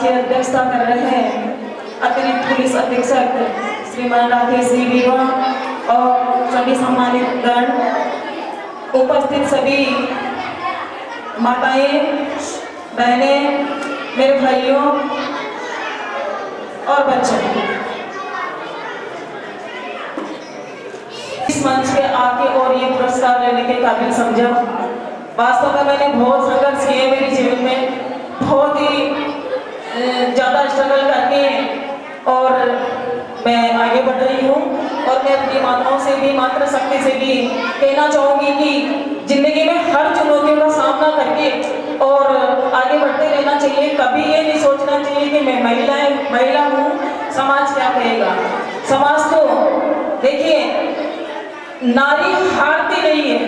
की अध्यक्षता कर रहे हैं अतिरिक्त पुलिस अधीक्षक श्रीमान राकेश जी वीवा और सभी सम्मानित गण, उपस्थित सभी माताएं, बहनें, मेरे भाइयों और बच्चे, इस मंच पे आके और ये पुरस्कार लेने के काबिल समझा। वास्तव में मैंने बहुत संघर्ष किए मेरे जीवन में, बहुत ही ज़्यादा स्ट्रगल करके और मैं आगे बढ़ रही हूँ। और मैं अपनी माताओं से भी, मातृशक्ति से भी कहना चाहूँगी कि जिंदगी में हर चुनौतियों का सामना करके और आगे बढ़ते रहना चाहिए। कभी ये नहीं सोचना चाहिए कि मैं महिला हूँ, समाज क्या कहेगा। समाज तो देखिए, नारी हारती नहीं है,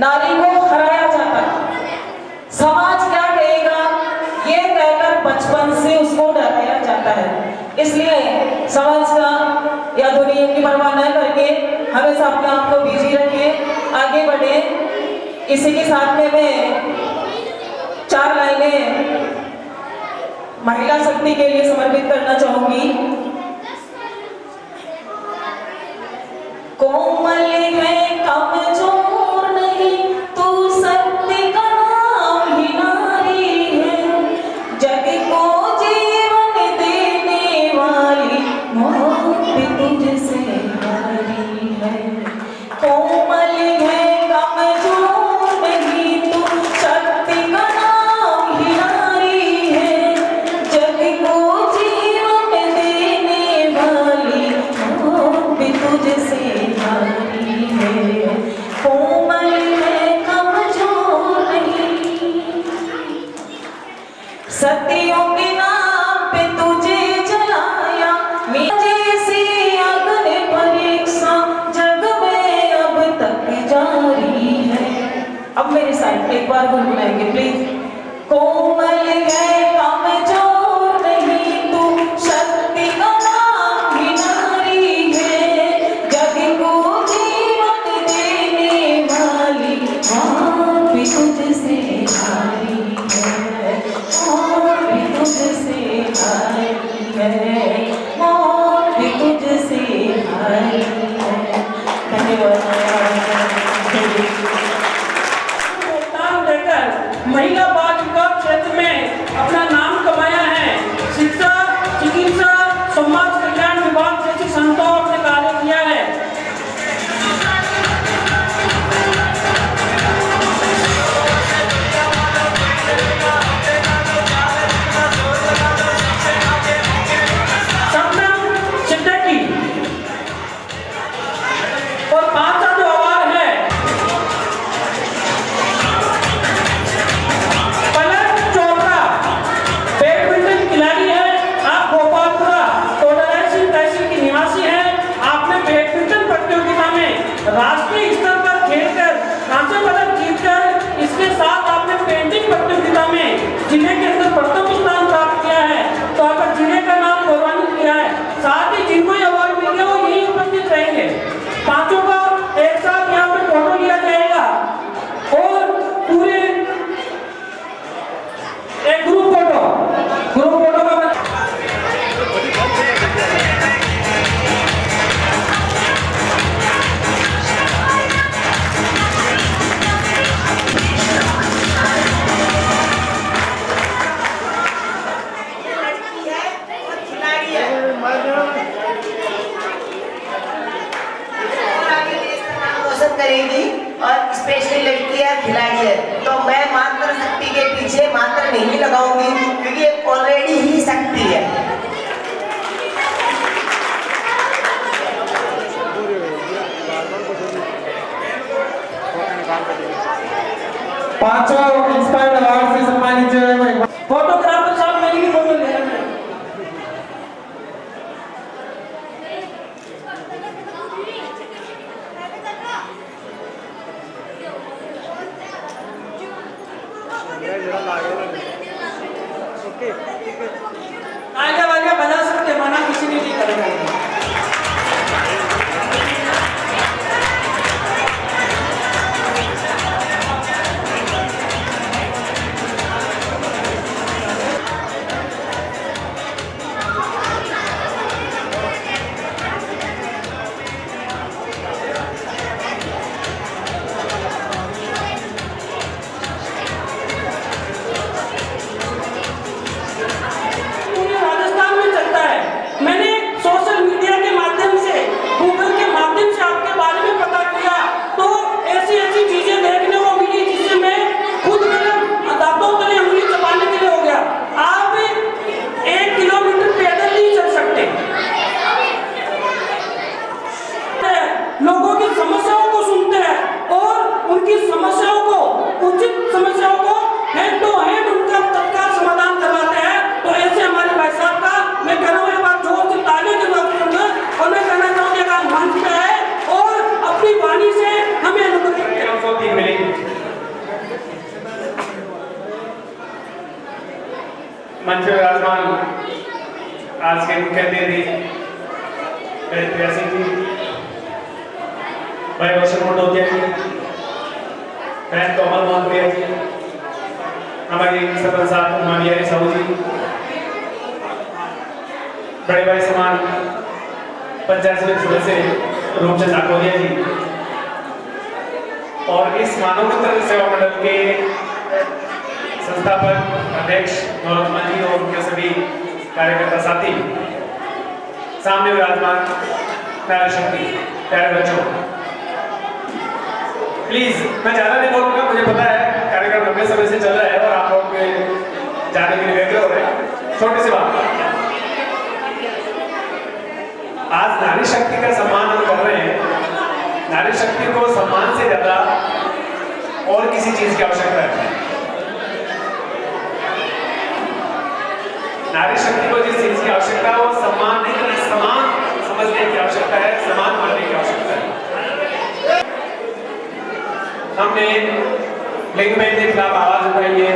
नारी को हराया जाता है। समाज क्या कहेगा ये कहकर बचपन से उसको डराया जाता है। इसलिए समाज का या दुनिया की परवाह न करके हमेशा अपने आप को बिजी रखें, आगे बढ़े। इसी के साथ में मैं 4 लाइनें महिला शक्ति के लिए समर्पित करना चाहूंगी। कोमल है कमजोर नहीं, तू सत्य का नाम ही नारी है, जग को जीवन देने वाली मौत भी तुझसे हारी है। कोमल है कमजोर नहीं, तू शक्ति का नाम ही नारी है, जग को जीवन देने वाली मौत भी तुझसे हारी है। कोमल है कमजोर नहीं, सतियों के नाम पे तुझे जलाया, जैसी अग्नि परीक्षा जग में अब तक जारी है। अब मेरे साथ एक बार गुनगुनाएंगे प्लीज। कोमल है कमजोर नहीं, तू शक्ति का नाम ही नारी है, जग को जीवन देने वाली मौत भी तुझसे हारी है, मौत भी तुझसे हारी है, मौत भी तुझसे हारी है। धन्यवाद। योगदान देकर महिला बाल विकास क्षेत्र में अपना नाम कमाया है। शिक्षा, चिकित्सा, समाज कल्याण विभाग जैसी संस्थाओं ने कार्य किया है। शबनम सिद्दीकी और 5 जो अवार्ड है, पलक चोपड़ा बैडमिंटन खिलाड़ी है, आप गोपालपुरा टोडरासी तहसील की निवासी हैं। आपने बैडमिंटन प्रतियोगिता में राष्ट्रीय स्तर पर खेलकर कांस्य पदक जीतकर, इसके साथ आपने पेंटिंग प्रतियोगिता में जिले के अंदर प्रथम स्थान प्राप्त किया है। तो आपका जिले का नाम गौरवान्वित किया है। साथ ही जिनको ये अवार्ड मिल गया वो यही उपस्थित रहेंगे। 5 का एक साथ यहाँ पर फोटो लिया जाएगा और पूरे एक ग्रुप फोटो का रोशन करेगी और स्पेशली लड़की है, खिलाड़ी है, तो मैं मात्र शक्ति के पीछे मात्र नहीं लगाऊंगी, क्योंकि ये ऑलरेडी ही शक्ति है। पांचों इंस्पायर्ड अवार्ड से सम्मानित जो है फोटोग्राफर साहब मेरी भी फोटो ले रहे हैं। आगे वाले बजा सकते, मना किसी ने नहीं करेगा। आज के मुख्य अतिथि मेरे प्यासी जी, भाई रोशन मंडोतिया जी, बहन कोमल मोहन जी, हमारी सरपंच साहब मानियारी साहू जी, बड़े भाई समान पंचायत समिति सदस्य रूपचंद आकोलिया जी और इस मानव मित्र सेवा मंडल के संस्थापक अध्यक्ष नौरतमान जी और उनके सभी कार्यकर्ता साथी, सामने विराजमान नारी शक्ति प्यारे बच्चों, प्लीज मैं ज्यादा नहीं बोलूंगा, मुझे पता है कार्यक्रम लंबे समय से चल रहा है और आप लोग जाने के लिए व्यग्र हो रहे हैं। छोटी सी बात, आज नारी शक्ति का सम्मान हम कर रहे हैं। नारी शक्ति को सम्मान से ज्यादा और किसी चीज की आवश्यकता है। नारी शक्ति को जिस चीज की आवश्यकता है वो सम्मान नहीं, समान समझने की आवश्यकता है, समान मानने की आवश्यकता है। हमने लिंग भेद के खिलाफ आवाज उठाई है,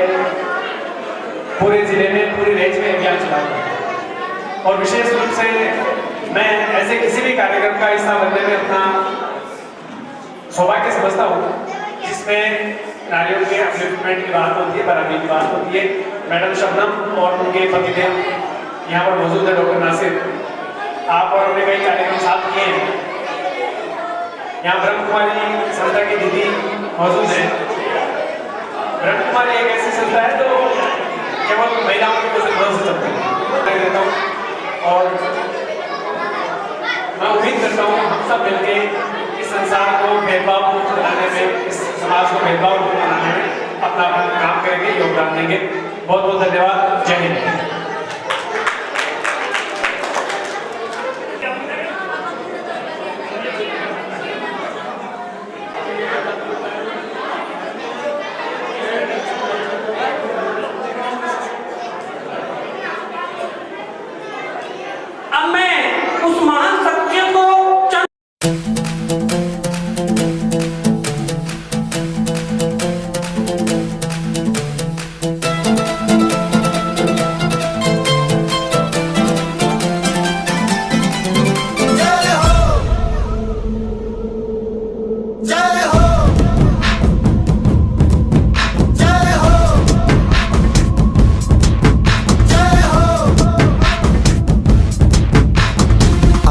पूरे जिले में पूरी रेंज में अभियान चलाया और विशेष रूप से मैं ऐसे किसी भी कार्यक्रम का हिस्सा बनने में अपना सौभाग्य समझता हूँ जिसमें नारियों के अपलिफ्टमेंट की बात होती है, बराबरी की बात होती है। मैडम शबनम और उनके पतिदेव यहाँ पर मौजूद है, डॉक्टर नासिर, आप और उन्होंने कई कार्यक्रम साथ किए हैं। यहाँ ब्रह्म कुमारी संस्था की दीदी मौजूद है। ब्रह्म कुमारी एक ऐसी संस्था है जो केवल महिलाओं के मदद से चलती है और मैं उम्मीद करता हूँ हम सब मिलके इस संसार को भेदभाव मुक्त बनाने में, इस समाज को भेदभाव मुक्त बनाने में अपना काम करेंगे, योगदान देंगे। बहुत बहुत धन्यवाद। जय हिंद। अब मैं उस महान सत्य को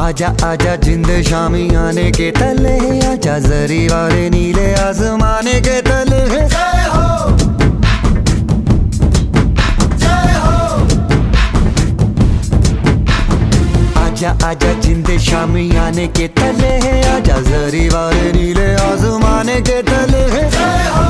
आजा आजा जिंद शामी आने के तले, आजा जरी वाले नीले आसमाने के तले। जय हो जय हो। आजा आजा जिंद शामी आने के तले, आजा जरी वाले नीले आसमाने के तले। जय हो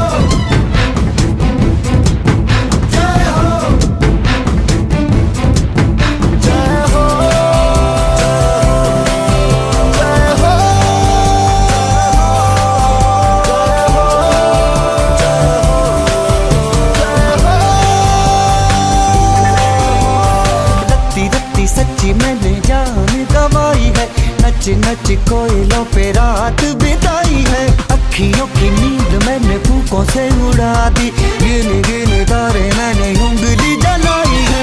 सच्ची मैंने जान गवाई है, नच नच कोयलों पे रात बिताई है। अखियों की नींद मैंने फूकों से उड़ा दी, गिन गिन तारे मैंने उंगली जलाई है।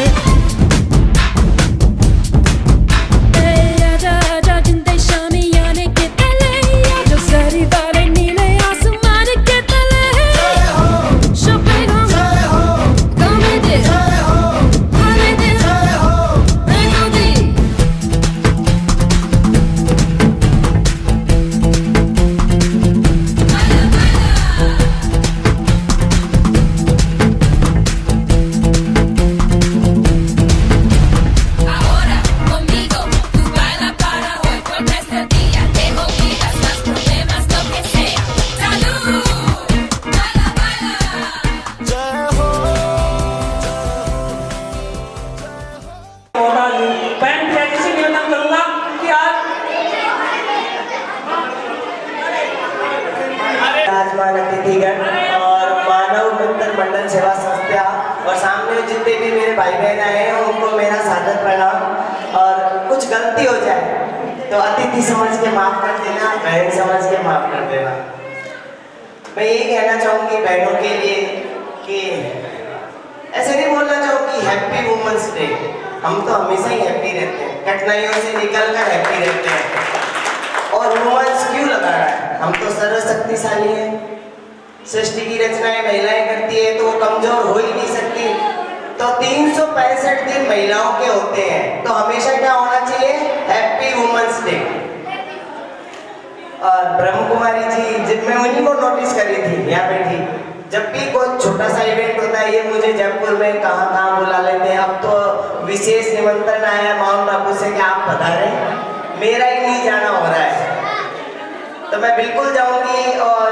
और मानव मित्र मंडल सेवा संस्था और सामने जितने भी मेरे भाई बहन आए हैं उनको मेरा सादर प्रणाम। और कुछ गलती हो जाए तो अतिथि समझ के माफ कर देना, बहन समझ के माफ कर देना। मैं ये कहना चाहूंगी बहनों के लिए कि ऐसे नहीं बोलना चाहूंगी हैप्पी वुमेन्स डे, हम तो हमेशा ही हैप्पी रहते हैं, कठिनाइयों से निकल कर हैप्पी रहते हैं। और वुमेन्स क्यों लगा रहा है? हम तो सर्वशक्तिशाली हैं, सृष्टि की रचनाएं महिलाएं करती है, तो वो कमजोर हो ही नहीं सकती। तो 365 दिन महिलाओं के होते हैं, तो हमेशा क्या होना चाहिए? Happy women's day. और ब्रह्म कुमारी जी, जब मैं उन्हीं को नोटिस करी थी यहाँ बैठी, जब भी कोई छोटा सा इवेंट होता है ये मुझे जयपुर में कहाँ बुला लेते हैं। अब तो विशेष निमंत्रण आया माउंट आबू से कि आप बता रहे हैं, मेरा ही नहीं जाना हो रहा है, तो मैं बिल्कुल जाऊंगी। और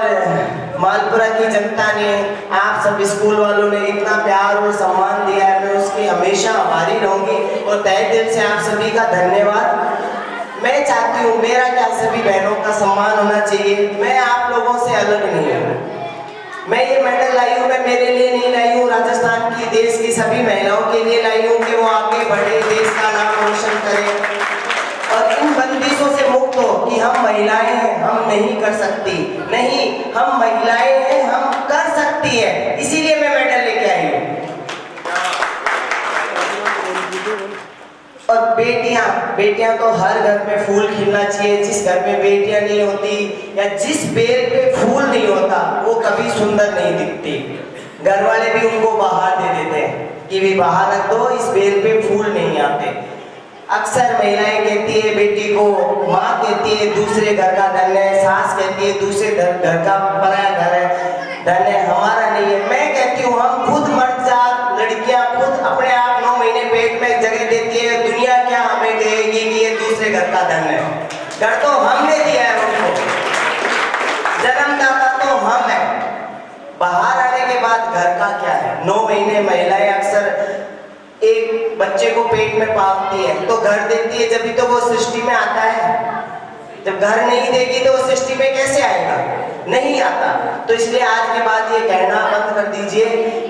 मालपुरा की जनता ने, आप सब स्कूल वालों ने इतना प्यार और सम्मान दिया है, मैं उसकी हमेशा आभारी रहूंगी और तहे दिल से आप सभी का धन्यवाद। मैं चाहती हूँ, मेरा क्या सभी बहनों का सम्मान होना चाहिए, मैं आप लोगों से अलग नहीं हूँ। मैं ये मेडल लाई हूँ, मैं मेरे लिए नहीं लाई हूँ, राजस्थान की देश की सभी महिलाओं के लिए लाई हूँ कि वो आगे बढ़े, देश का नाम रोशन करें और इन बंदिशों से मुक्त हो कि हम महिलाएं हैं, हम नहीं कर सकती, नहीं, हम महिलाएं हैं, हम कर सकती है, इसीलिए मैं मेडल लेके आई हूँ। और बेटियां तो हर घर में फूल खिलना चाहिए। जिस घर में बेटियां नहीं होती या जिस बेल पे फूल नहीं होता वो कभी सुंदर नहीं दिखती। घर वाले भी उनको बाहर दे देते हैं कि भी बाहर रख दो, इस बेल पे फूल नहीं आते। अक्सर महिलाएं कहती है बेटी को, माँ कहती है दूसरे घर का धन है, सास कहती है दूसरे घर का पराया घर है, धन है, हमारा नहीं है। मैं कहती हूँ हम खुद मर्द जात लड़कियां खुद अपने आप 9 महीने पेट में जगह देती है, दुनिया क्या हमें कहेगी कि ये दूसरे घर का धन है? घर तो हमने दिया है उनको, जन्मदाता तो हम है। बाहर आने के बाद घर का क्या है? 9 महीने महिलाएं अक्सर एक बच्चे को पेट में पालती है तो घर देती है, जब भी तो वो सृष्टि में आता है। जब घर नहीं देगी तो वो सृष्टि में कैसे आएगा? नहीं आता। तो इसलिए आज के बाद ये कहना बंद कर दीजिए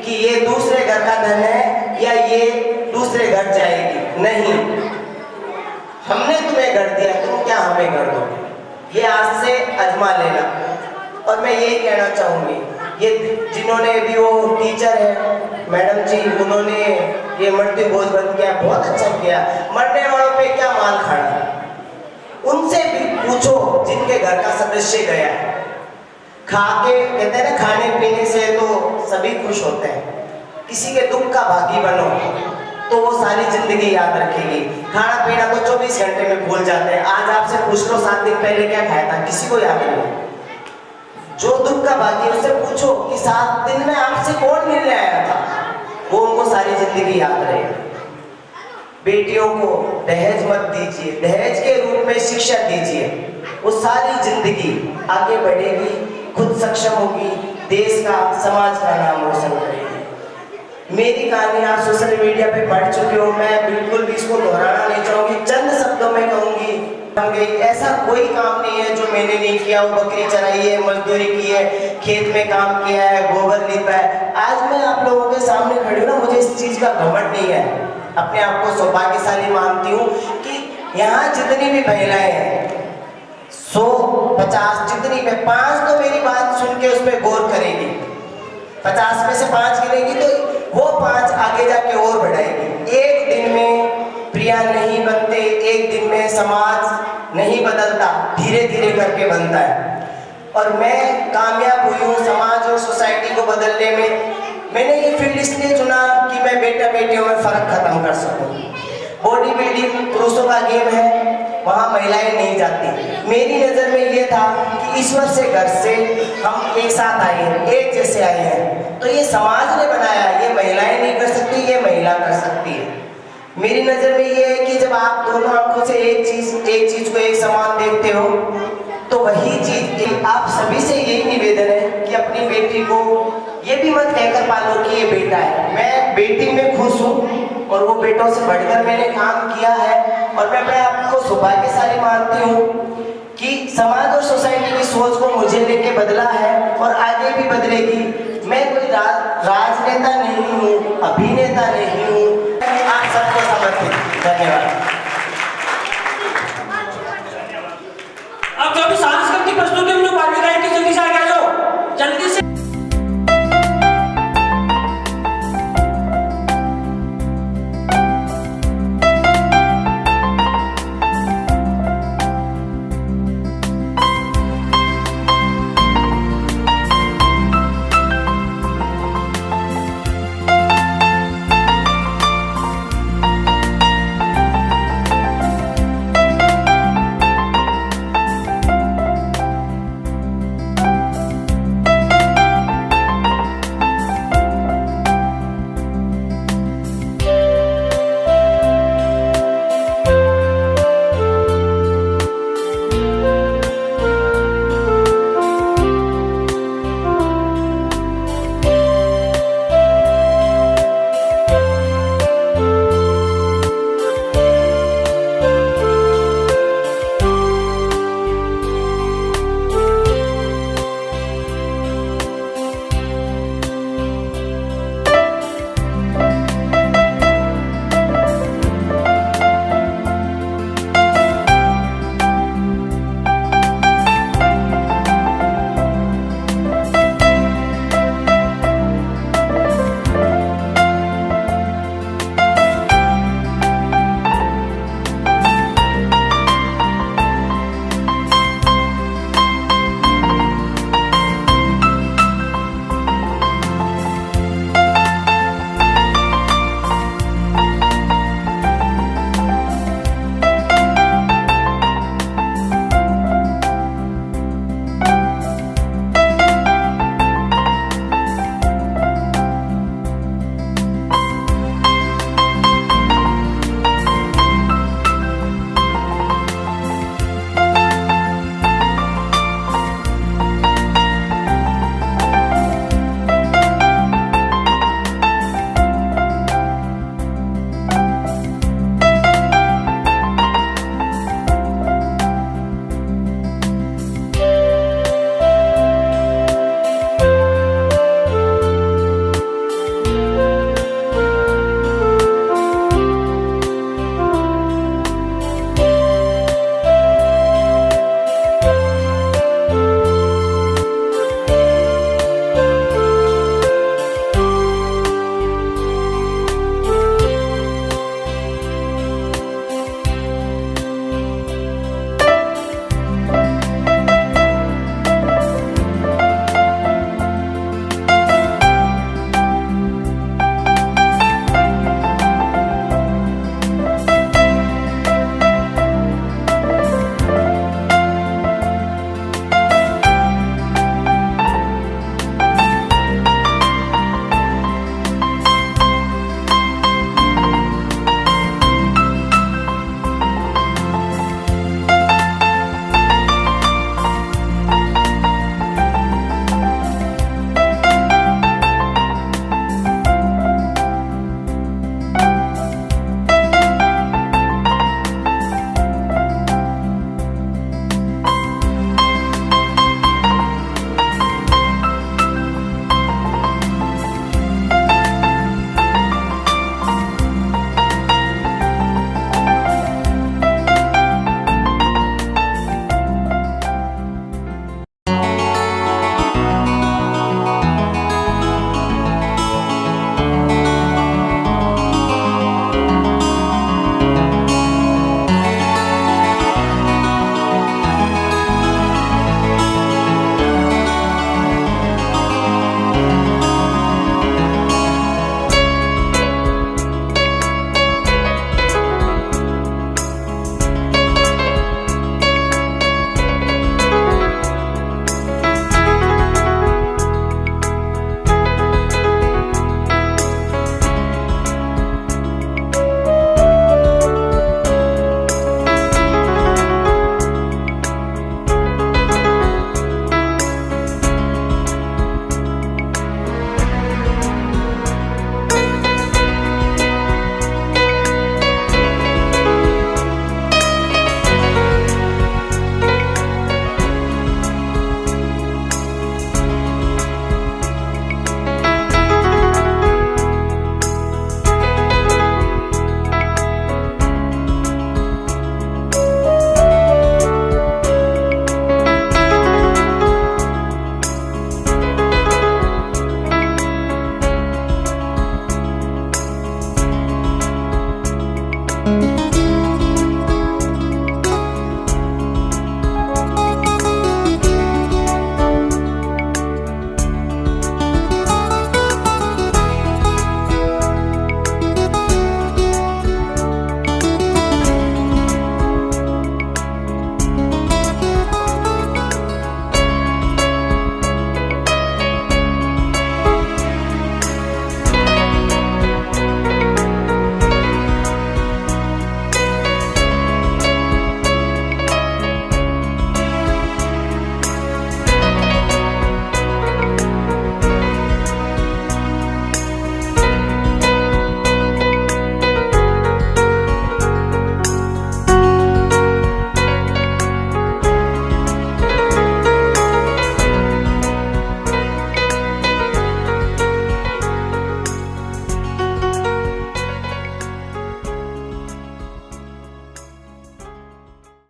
कि ये दूसरे घर का धन है या ये दूसरे घर जाएगी। नहीं, हमने तुम्हें घर दिया, तुम क्या हमें घर दोगे? ये आज से आजमा लेना। और मैं यही कहना चाहूंगी, ये जिन्होंने भी, वो टीचर है मैडम जी, उन्होंने ये मृत्यु भोज बंद किया, बहुत अच्छा किया। मरने वालों पे क्या माल खाना, उनसे भी पूछो जिनके घर का सदस्य गया है। खा के कहते हैं ना, खाने पीने से तो सभी खुश होते हैं, किसी के दुख का भागी बनो तो वो सारी जिंदगी याद रखेगी। खाना पीना तो 24 घंटे में भूल जाते हैं। आज आपसे पूछ लो 7 दिन पहले क्या खाया था, किसी को याद नहीं। जो दुख का भागी उससे पूछो कि 7 दिन में आपसे कौन मिलने आया था, वो उनको सारी जिंदगी याद रहेगी। बेटियों को दहेज मत दीजिए, दहेज के रूप में शिक्षा दीजिए, वो सारी जिंदगी आगे बढ़ेगी, खुद सक्षम होगी, देश का, समाज का नाम रोशन करेगी। मेरी कहानी आप सोशल मीडिया पे पढ़ चुके हो, मैं बिल्कुल भी इसको दोहराना नहीं चाहूंगी, चंद शब्दों में कहूंगी। ऐसा कोई काम नहीं है जो मैंने नहीं किया। वो बकरी चराई है, मजदूरी की है, खेत में काम किया है, गोबर लिपा है। आज मैं आप लोगों के सामने खड़ी हूँ ना, मुझे इस चीज का घमंड नहीं है, अपने आप को सौभाग्यशाली मानती हूँ कि यहाँ जितनी भी महिलाएं हैं, 100, 50 जितनी में 5 तो मेरी बात सुन के उस पर गौर करेगी, 50 में से 5 गिनेगी तो वो 5 आगे जाके और बढ़ाएगी। एक दिन में प्रिया नहीं बनते, एक दिन में समाज नहीं बदलता, धीरे धीरे करके बनता है। और मैं कामयाब हुई हूँ समाज और सोसाइटी को बदलने में। मैंने ये फील्ड इसलिए चुना कि मैं बेटा बेटियों में फर्क खत्म कर सकूं। बॉडी बिल्डिंग पुरुषों का गेम है, वहाँ महिलाएं नहीं जाती। मेरी नज़र में ये था कि ईश्वर से घर से हम एक साथ आए हैं, एक जैसे आए हैं, तो ये समाज ने बनाया, ये महिलाएं नहीं कर सकती, ये महिला कर सकती है। मेरी नज़र में ये है कि जब आप दोनों आंखों से एक चीज को एक समान देखते हो तो वही चीज, आप सभी से यही निवेदन है कि अपनी बेटी को ये भी मत कहकर पालो कि ये बेटा है। मैं बेटी में खुश हूँ और वो बेटों से बढ़कर मैंने काम किया है और मैं अपने आप को सौभाग्यशाली मानती हूँ कि समाज और सोसाइटी की सोच को मुझे लेके बदला है और आगे भी बदलेगी। मैं कोई राजनेता नहीं हूँ, अभिनेता नहीं हूँ, आप सबको समर्पित। धन्यवाद।